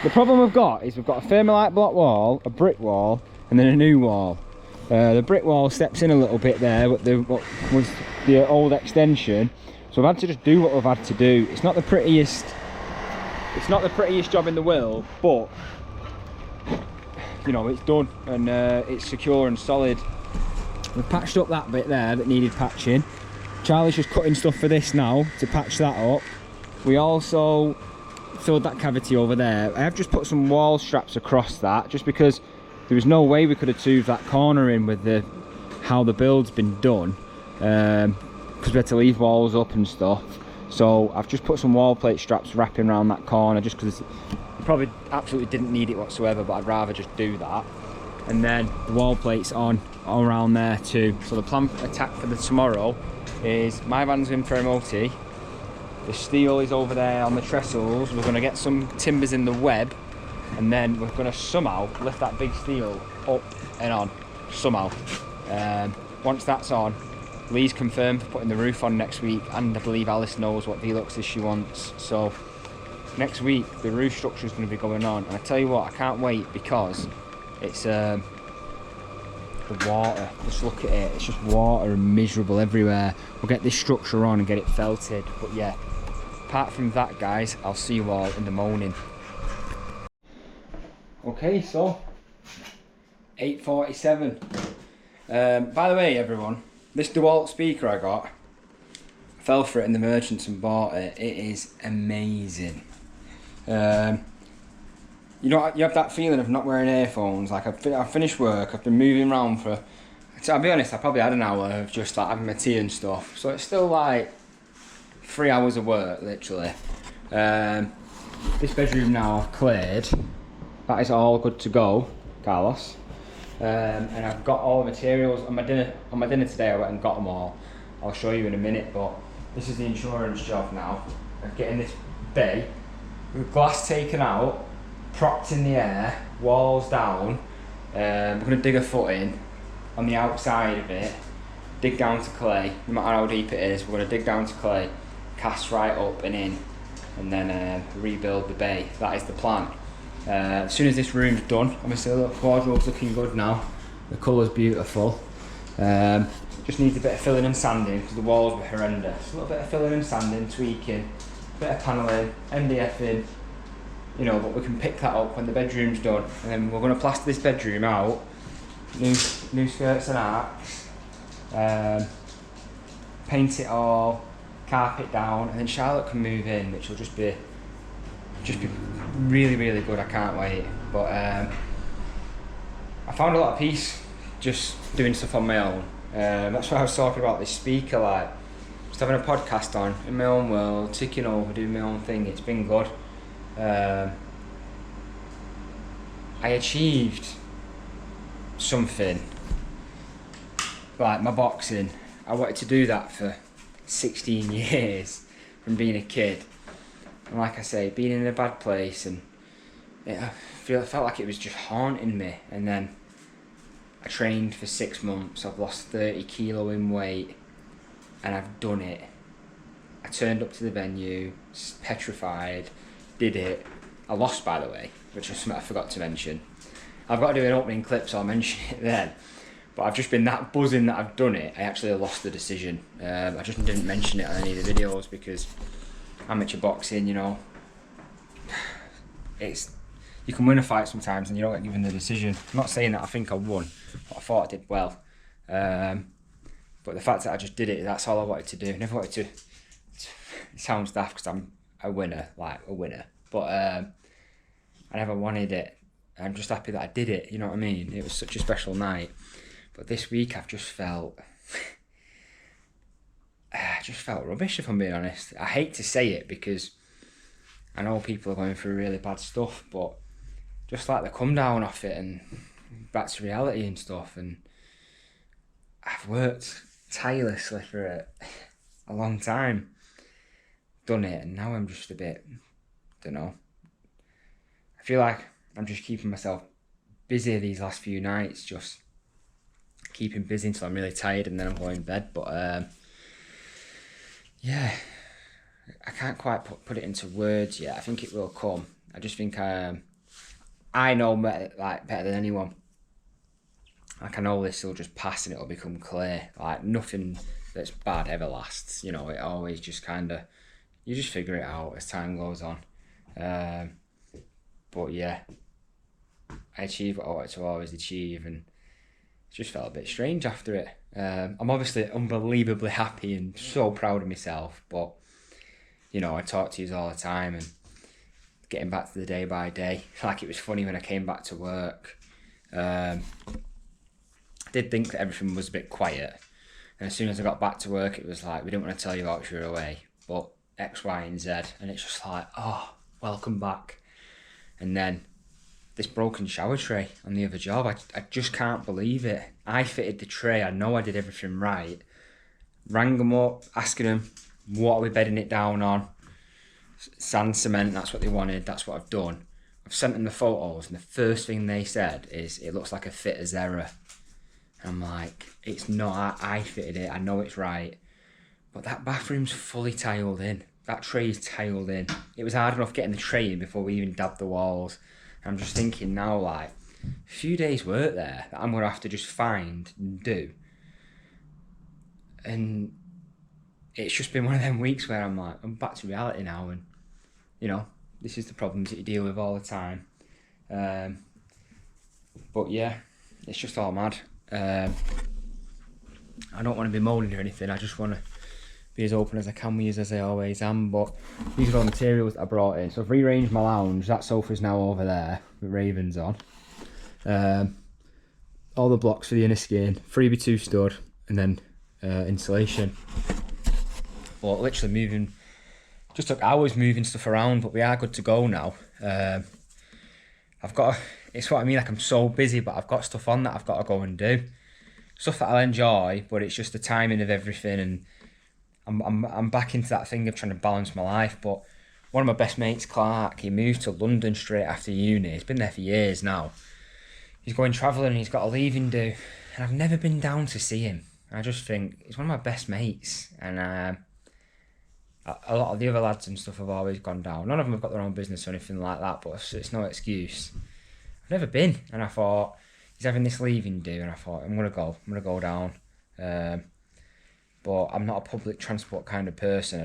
S1: The problem we've got is we've got a Thermalite block wall, a brick wall, and then a new wall. The brick wall steps in a little bit there, but what was the old extension. So I've had to just do what we've had to do. It's not the prettiest job in the world, but you know, it's done and it's secure and solid. We've patched up that bit there that needed patching. Charlie's just cutting stuff for this now to patch that up. We also filled that cavity over there. I have just put some wall straps across that just because there was no way we could have tubed that corner in with how the build's been done, because we had to leave walls up and stuff. So I've just put some wall plate straps wrapping around that corner just because you probably absolutely didn't need it whatsoever, but I'd rather just do that. And then the wall plates on all around there too. So the plan attack for the tomorrow is my van's in for MOT. The steel is over there on the trestles. We're going to get some timbers in the web, and then we're going to somehow lift that big steel up and on somehow. Once that's on, Lee's confirmed for putting the roof on next week, and I believe Alice knows what Veluxes she wants. So next week the roof structure is going to be going on, and I tell you what, I can't wait because it's the water. Just look at it, it's just water and miserable everywhere. We'll get this structure on and get it felted. But yeah, apart from that, guys, I'll see you all in the morning. Okay, so 8:47. By the way, everyone, this DeWalt speaker I got, I fell for it in the merchants and bought it. It is amazing. You know, you have that feeling of not wearing earphones. Like I've finished work, I've been moving around for, I'll be honest, I probably had an hour of just like having my tea and stuff. So it's still like 3 hours of work, literally. This bedroom now I've cleared. That is all good to go, Carlos. And I've got all the materials on my dinner today. I went and got them all. I'll show you in a minute, but this is the insurance job now of getting this bay with glass taken out, propped in the air, walls down. We're going to dig a foot in on the outside of it, dig down to clay, no matter how deep it is. We're going to dig down to clay, cast right up and in, and then rebuild the bay. That is the plan. As soon as this room's done, obviously the wardrobe's looking good now, the colour's beautiful. Just needs a bit of filling and sanding because the walls were horrendous. A little bit of filling and sanding, tweaking, a bit of panelling, MDFing, you know, but we can pick that up when the bedroom's done. And then we're going to plaster this bedroom out, new skirts and arcs, paint it all, carpet down, and then Charlotte can move in, which will just be really, really good. I can't wait. But I found a lot of peace just doing stuff on my own. That's why I was talking about this speaker, like just having a podcast on in my own world, ticking over, doing my own thing. It's been good. I achieved something, like my boxing. I wanted to do that for 16 years from being a kid, and like I say, being in a bad place, and I felt like it was just haunting me. And then I trained for 6 months. I've lost 30 kilo in weight, and I've done it. I turned up to the venue, petrified, did it. I lost, by the way, which is something I forgot to mention. I've got to do an opening clip, so I'll mention it then. But I've just been that buzzing that I've done it. I actually lost the decision. I just didn't mention it on any of the videos because amateur boxing, you know, you can win a fight sometimes and you don't get given the decision. I'm not saying that I think I won, but I thought I did well. But the fact that I just did it, that's all I wanted to do. I never wanted to. It sounds daft because I'm a winner, like a winner. But I never wanted it. I'm just happy that I did it, you know what I mean? It was such a special night. But this week I've just felt rubbish, if I'm being honest. I hate to say it because I know people are going through really bad stuff, but just like the come down off it and back to reality and stuff. And I've worked tirelessly for a long time. Done it, and now I'm just a bit, don't know. I feel like I'm just keeping myself busy these last few nights, just keeping busy until I'm really tired and then I'm going to bed. But yeah, I can't quite put it into words yet. I think it will come. I just think I know better than anyone. Like, I know this will just pass and it'll become clear. Like, nothing that's bad ever lasts. You know, it always just kind of, you just figure it out as time goes on. But yeah, I achieved what I wanted to always achieve, and it just felt a bit strange after it. I'm obviously unbelievably happy and so proud of myself, but you know, I talk to you all the time and getting back to the day by day. Like, it was funny when I came back to work. I did think that everything was a bit quiet, and as soon as I got back to work, it was like, we didn't want to tell you about you were away, but X, Y, and Z, and it's just like, oh, welcome back. And then this broken shower tray on the other job, I just can't believe it. I fitted the tray, I know I did everything right. Rang them up, asking them, what are we bedding it down on? Sand, cement, that's what they wanted, that's what I've done. I've sent them the photos, and the first thing they said is, it looks like a fitter's error. And I'm like, it's not, I fitted it, I know it's right. But that bathroom's fully tiled in. That tray is tiled in. It was hard enough getting the tray in before we even dabbed the walls. I'm just thinking now, like, a few days work there that I'm going to have to just find and do. And it's just been one of them weeks where I'm like, I'm back to reality now, and, you know, this is the problems that you deal with all the time. But yeah, it's just all mad. I don't want to be moaning or anything, I just want to be as open as I can with you, as I always am. But these are all materials that I brought in. So I've rearranged my lounge. That sofa's now over there with Ravens on. All the blocks for the inner skin, 3x2 stud, and then insulation. But literally moving, just took hours moving stuff around, but we are good to go now. I've got, it's what I mean, like, I'm so busy, but I've got stuff on that I've got to go and do. Stuff that I'll enjoy, but it's just the timing of everything, and I'm back into that thing of trying to balance my life. But one of my best mates, Clark, he moved to London straight after uni. He's been there for years now. He's going travelling and he's got a leaving due, and I've never been down to see him. I just think he's one of my best mates, and a lot of the other lads and stuff have always gone down. None of them have got their own business or anything like that, but it's no excuse. I've never been, and I thought, he's having this leaving due, and I thought, I'm gonna go down. But I'm not a public transport kind of person.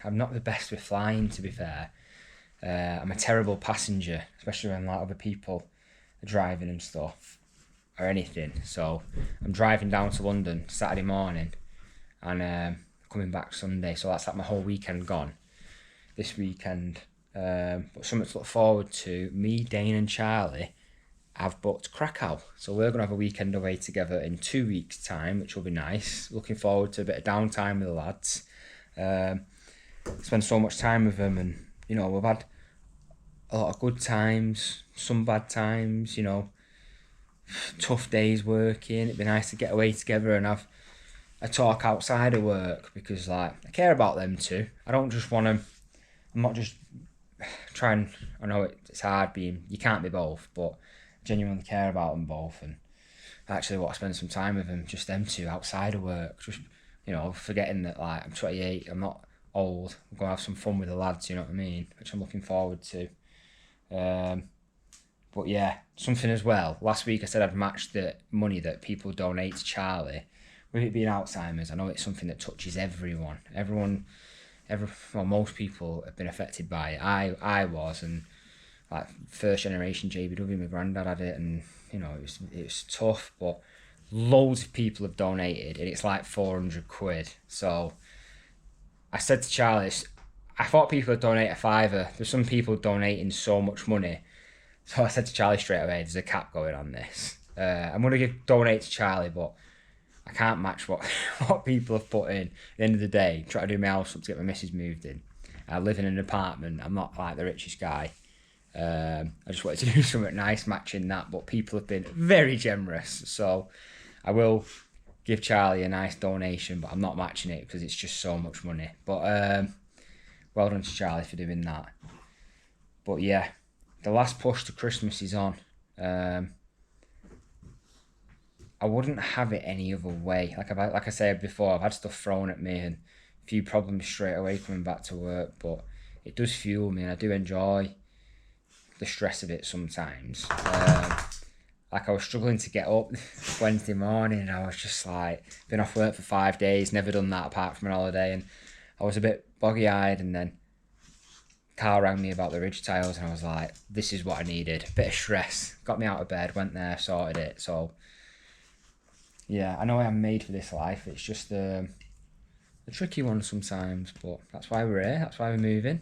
S1: I'm not the best with flying, to be fair. I'm a terrible passenger, especially when like other people are driving and stuff, or anything. So I'm driving down to London Saturday morning, and coming back Sunday. So that's like my whole weekend gone this weekend. But something to look forward to. Me, Dane and Charlie have booked Krakow, so we're going to have a weekend away together in 2 weeks time, which will be nice. Looking forward to a bit of downtime with the lads. Spend so much time with them, and you know, we've had a lot of good times, some bad times, you know, tough days working. It'd be nice to get away together and have a talk outside of work, because like, I care about them too. I don't just want to, I'm not just trying, I know it's hard being, you can't be both, but genuinely care about them both, and actually want to spend some time with them, just them two, outside of work. Just, you know, forgetting that like, I'm 28, I'm not old, I'm going to have some fun with the lads, you know what I mean, which I'm looking forward to. But yeah, something as well, last week I said I'd match the money that people donate to Charlie. With it being Alzheimer's, I know it's something that touches everyone. Well, most people have been affected by it. I was, and like first generation JBW, my granddad had it, and you know, it was tough, but loads of people have donated, and it's like 400 quid. So I said to Charlie, I thought people would donate a fiver. There's some people donating so much money. So I said to Charlie straight away, there's a cap going on this. I'm going to donate to Charlie, but I can't match what people have put in. At the end of the day, try to do my house up to get my missus moved in. I live in an apartment. I'm not like the richest guy. I just wanted to do something nice matching that, but people have been very generous. So I will give Charlie a nice donation, but I'm not matching it because it's just so much money. But well done to Charlie for doing that. But yeah, the last push to Christmas is on. I wouldn't have it any other way. Like I said before, I've had stuff thrown at me and a few problems straight away coming back to work, but it does fuel me and I do enjoy the stress of it sometimes. Like I was struggling to get up Wednesday morning and I was just like, been off work for 5 days, never done that apart from an holiday, and I was a bit boggy-eyed, and then Carl rang me about the ridge tiles and I was like, this is what I needed. A bit of stress. Got me out of bed, went there, sorted it. So yeah, I know I am made for this life. It's just a tricky one sometimes, but that's why we're here. That's why we're moving.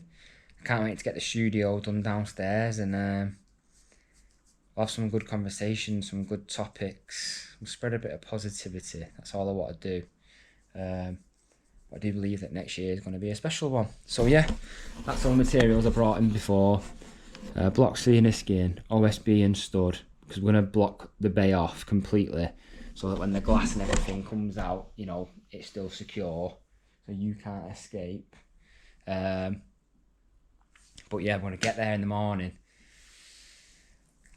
S1: I can't wait to get the studio done downstairs, and we'll have some good conversations, some good topics. We'll spread a bit of positivity. That's all I want to do. I do believe that next year is going to be a special one. So yeah, that's all the materials I brought in before. Block Sienna skin, OSB and stud, because we're going to block the bay off completely, so that when the glass and everything comes out, you know, it's still secure, so you can't escape. But yeah, I'm going to get there in the morning.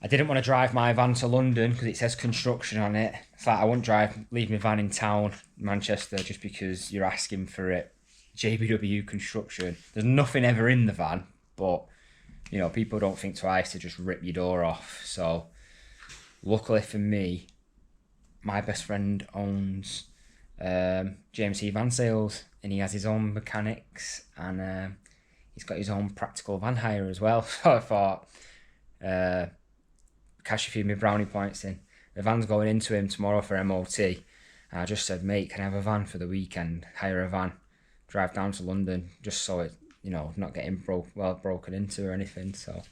S1: I didn't want to drive my van to London because it says construction on it. It's like I wouldn't leave my van in town, Manchester, just because you're asking for it. JBW construction. There's nothing ever in the van, but you know, people don't think twice to just rip your door off. So luckily for me, my best friend owns JMC Van Sales, and he has his own mechanics, and he's got his own practical van hire as well. So I thought, cash a few of my brownie points in. The van's going into him tomorrow for MOT. And I just said, mate, can I have a van for the weekend? Hire a van, drive down to London, just so it, you know, not getting broken into or anything. So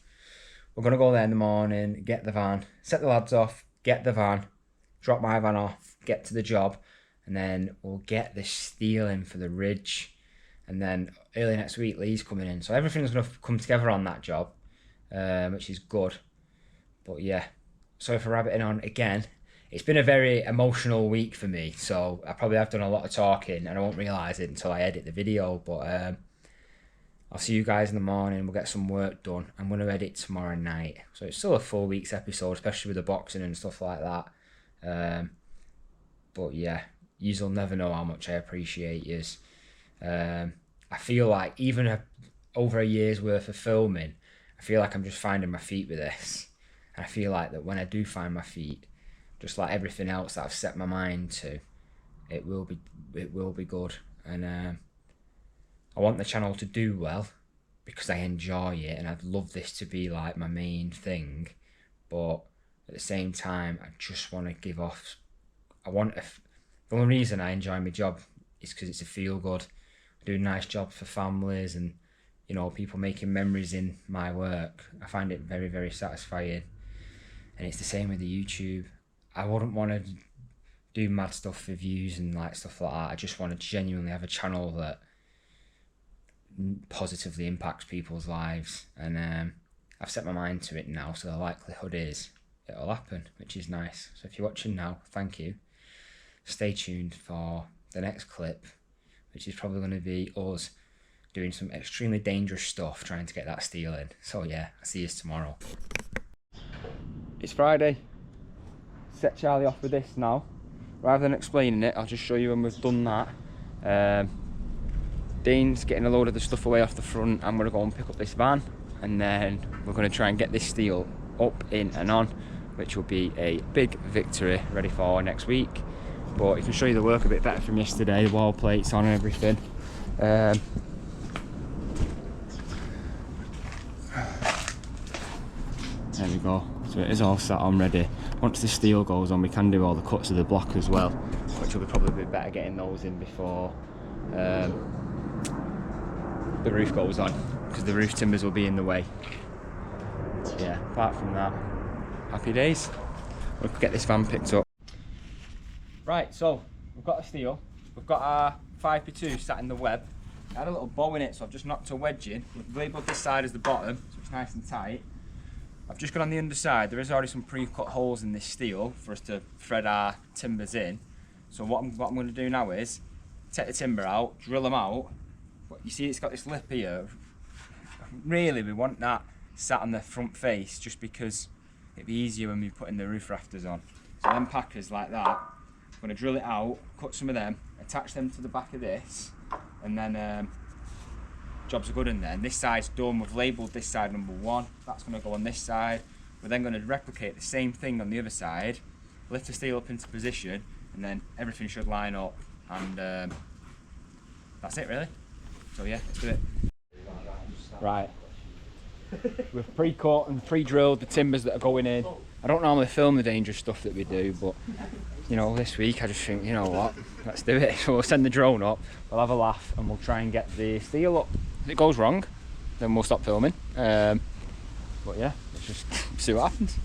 S1: we're going to go there in the morning, get the van, set the lads off, get the van, drop my van off, get to the job, and then we'll get the steel in for the ridge. And then early next week, Lee's coming in. So everything's going to come together on that job, which is good. But yeah, sorry for rabbiting on again. It's been a very emotional week for me, so I probably have done a lot of talking and I won't realise it until I edit the video. But I'll see you guys in the morning. We'll get some work done. I'm going to edit tomorrow night, so it's still a full week's episode, especially with the boxing and stuff like that. But yeah, you'll never know how much I appreciate yous. I feel like even over a year's worth of filming, I feel like I'm just finding my feet with this. And I feel like that when I do find my feet, just like everything else that I've set my mind to, it will be good. And I want the channel to do well because I enjoy it, and I'd love this to be like my main thing. But at the same time, I just want to give off. The only reason I enjoy my job is because it's a feel good. I do a nice job for families and, you know, people making memories in my work. I find it very, very satisfying. And it's the same with the YouTube. I wouldn't want to do mad stuff for views and like stuff like that. I just want to genuinely have a channel that positively impacts people's lives. And I've set my mind to it now, so the likelihood is it'll happen, which is nice. So if you're watching now, thank you. Stay tuned for the next clip, which is probably going to be us doing some extremely dangerous stuff, trying to get that steel in. So yeah, I'll see you tomorrow. It's Friday. Set Charlie off with this now. Rather than explaining it, I'll just show you when we've done that. Dean's getting a load of the stuff away off the front. I'm going to go and pick up this van, and then we're going to try and get this steel up, in and on, which will be a big victory ready for next week. But you can show you the work a bit better from yesterday, the wall plates on and everything. There we go. So it is all set on ready. Once the steel goes on, we can do all the cuts of the block as well, which will be probably better getting those in before the roof goes on, because the roof timbers will be in the way. Yeah, apart from that, happy days. We'll get this van picked up. Right, so we've got the steel. We've got our 5x2 sat in the web. It had a little bow in it, so I've just knocked a wedge in. We've labelled this side as the bottom, so it's nice and tight. I've just got on the underside. There is already some pre-cut holes in this steel for us to thread our timbers in. So what I'm going to do now is take the timber out, drill them out. But you see it's got this lip here. Really we want that sat on the front face just because it'd be easier when we putting the roof rafters on. So them packers like that, I'm going to drill it out, cut some of them, attach them to the back of this, and then jobs are good in there. And this side's done, we've labelled this side number 1, that's going to go on this side. We're then going to replicate the same thing on the other side, lift the steel up into position, and then everything should line up, and that's it really. So yeah, let's do it. Right. We've pre-cut and pre-drilled the timbers that are going in. I don't normally film the dangerous stuff that we do, but you know, this week I just think, you know what, let's do it. So we'll send the drone up, we'll have a laugh, and we'll try and get the steel up. If it goes wrong, then we'll stop filming. But yeah, let's just see what happens.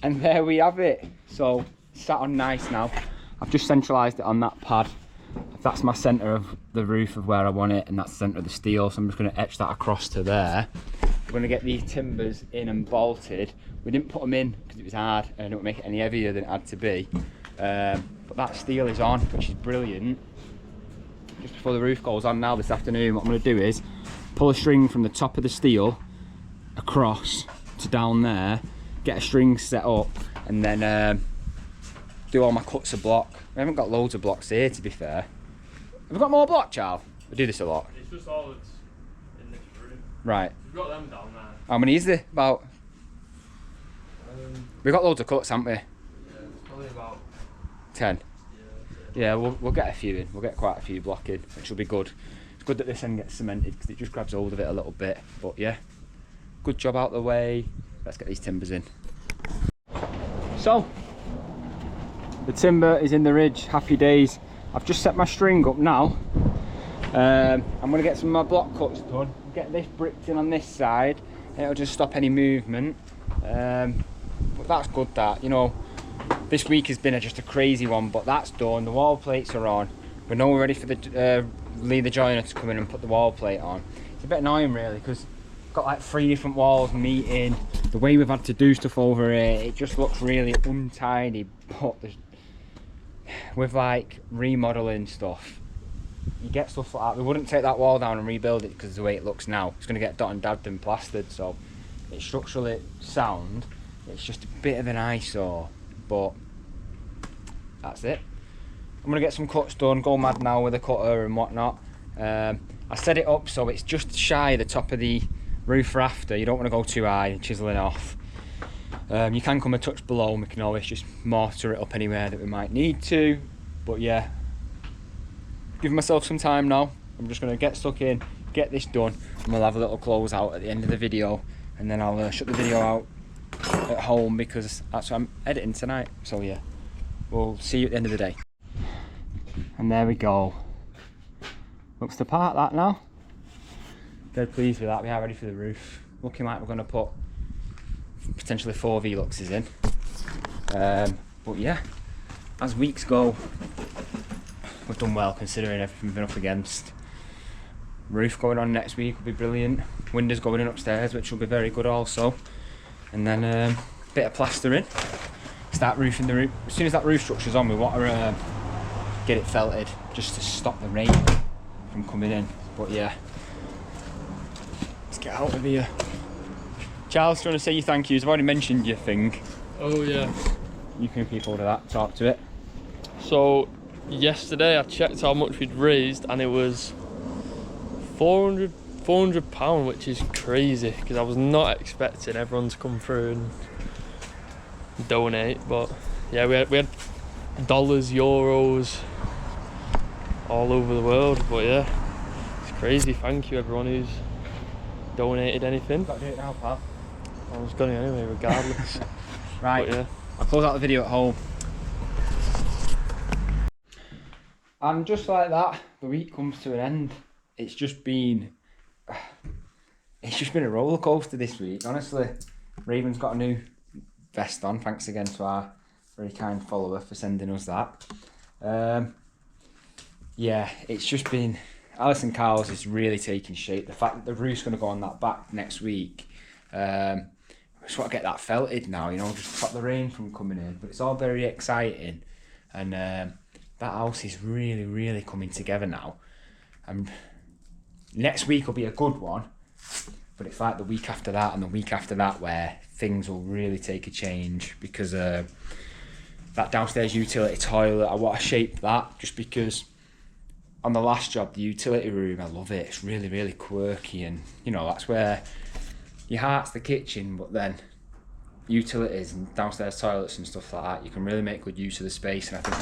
S1: And there we have it. So sat on nice now. I've just centralised it on that pad. That's my centre of the roof of where I want it, and that's the centre of the steel. So I'm just going to etch that across to there. We're going to get these timbers in and bolted. We didn't put them in because it was hard and it didn't make it any heavier than it had to be. But that steel is on, which is brilliant. Just before the roof goes on now this afternoon, what I'm going to do is pull a string from the top of the steel across to down there, get a string set up, and then do all my cuts of block. We haven't got loads of blocks here, to be fair. Have we got more block, Charles? We do this a lot.
S3: It's just all that's in this room.
S1: Right.
S3: We've got them down there.
S1: How many is there? About... we've got loads of cuts, haven't we?
S3: Yeah, it's probably about
S1: 10.
S3: yeah.
S1: Yeah, we'll get a few in. We'll get quite a few block in, which will be good. It's good that this end gets cemented because it just grabs hold of it a little bit. But yeah, good job out the way. Let's get these timbers in. So, the timber is in the ridge. Happy days. I've just set my string up now. I'm going to get some of my block cuts done. Get this bricked in on this side. It'll just stop any movement. But that's good, that, you know. This week has been just a crazy one, but that's done. The wall plates are on. We're now ready for the Lee the joiner to come in and put the wall plate on. It's a bit annoying really, because got like 3 different walls meeting. The way we've had to do stuff over here, it just looks really untidy. But with like remodeling stuff, you get stuff like that. We wouldn't take that wall down and rebuild it because of the way it looks now. It's going to get dot and dabbed and plastered, so it's structurally sound. It's just a bit of an eyesore, but that's it. I'm going to get some cuts done, go mad now with a cutter and whatnot. I set it up so it's just shy of the top of the roof rafter. You don't want to go too high, chiseling off. You can come a touch below, and we can always just mortar it up anywhere that we might need to. But yeah, give myself some time now. I'm just going to get stuck in, get this done, and we'll have a little close out at the end of the video, and then I'll shut the video out at home because that's what I'm editing tonight. So yeah, we'll see you at the end of the day. And there we go. Looks the part, that now. Dead pleased with that. We are ready for the roof. Looking like we're going to put potentially 4 V-luxes in. But yeah, as weeks go, we've done well considering everything we've been up against. Roof going on next week will be brilliant. Windows going in upstairs, which will be very good also. And then a bit of plastering. Start roofing the roof. As soon as that roof structure's on, we want to get it felted just to stop the rain from coming in. But yeah, let's get out of here. Charles, do you want to say your thank yous? I've already mentioned your thing.
S3: Oh yeah.
S1: You can keep hold of that, talk to it.
S3: So yesterday I checked how much we'd raised and it was £400, which is crazy because I was not expecting everyone to come through and donate. But yeah, we had dollars, euros, all over the world. But yeah, it's crazy. Thank you everyone who's donated anything.
S1: Got to do it now, pal.
S3: I was going anyway regardless.
S1: Right,
S3: but yeah,
S1: I'll close out the video at home. And just like that, the week comes to an end. It's just been a roller coaster this week, honestly. Raven's got a new vest on, thanks again to our very kind follower for sending us that. Yeah, it's just been, Alison Carl's is really taking shape. The fact that the roof's going to go on that back next week, I just want to get that felted now, you know, just stop the rain from coming in. But it's all very exciting, and that house is really coming together now. And next week will be a good one, but it's like the week after that and the week after that where things will really take a change, because that downstairs utility toilet, I want to shape that, just because on the last job, the utility room, I love it. It's really quirky, and you know, that's where your heart's the kitchen, but then utilities and downstairs toilets and stuff like that, you can really make good use of the space, and I think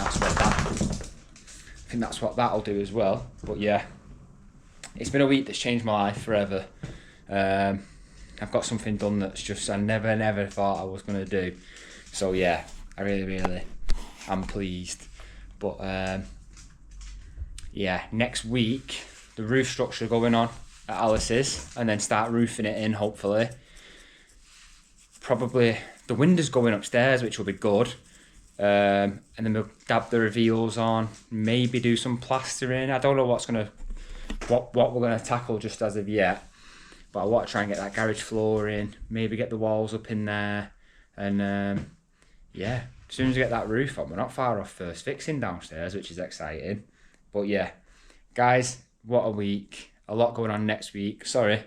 S1: that's what that'll do as well. But yeah, it's been a week that's changed my life forever. I've got something done that's just I never thought I was going to do. So yeah, I really am pleased. But yeah, next week the roof structure going on at Alice's, and then start roofing it in, hopefully. Probably the windows going upstairs, which will be good. And then we'll dab the reveals on, maybe do some plastering. I don't know what we're gonna tackle just as of yet, but I want to try and get that garage floor in, maybe get the walls up in there, and yeah, as soon as we get that roof on, we're not far off first fixing downstairs, which is exciting. But yeah, guys, what a week. A lot going on next week. Sorry,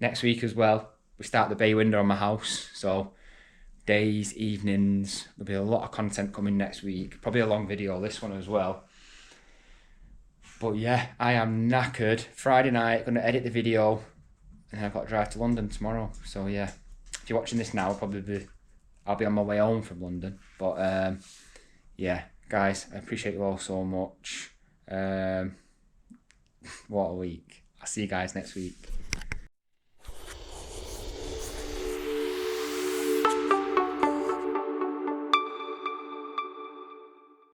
S1: next week as well. We start the bay window on my house. So days, evenings, there'll be a lot of content coming next week. Probably a long video, this one as well. But yeah, I am knackered. Friday night, going to edit the video. And I've got to drive to London tomorrow. So yeah, if you're watching this now, I'll be on my way home from London. But yeah, guys, I appreciate you all so much. What a week. I'll see you guys next week.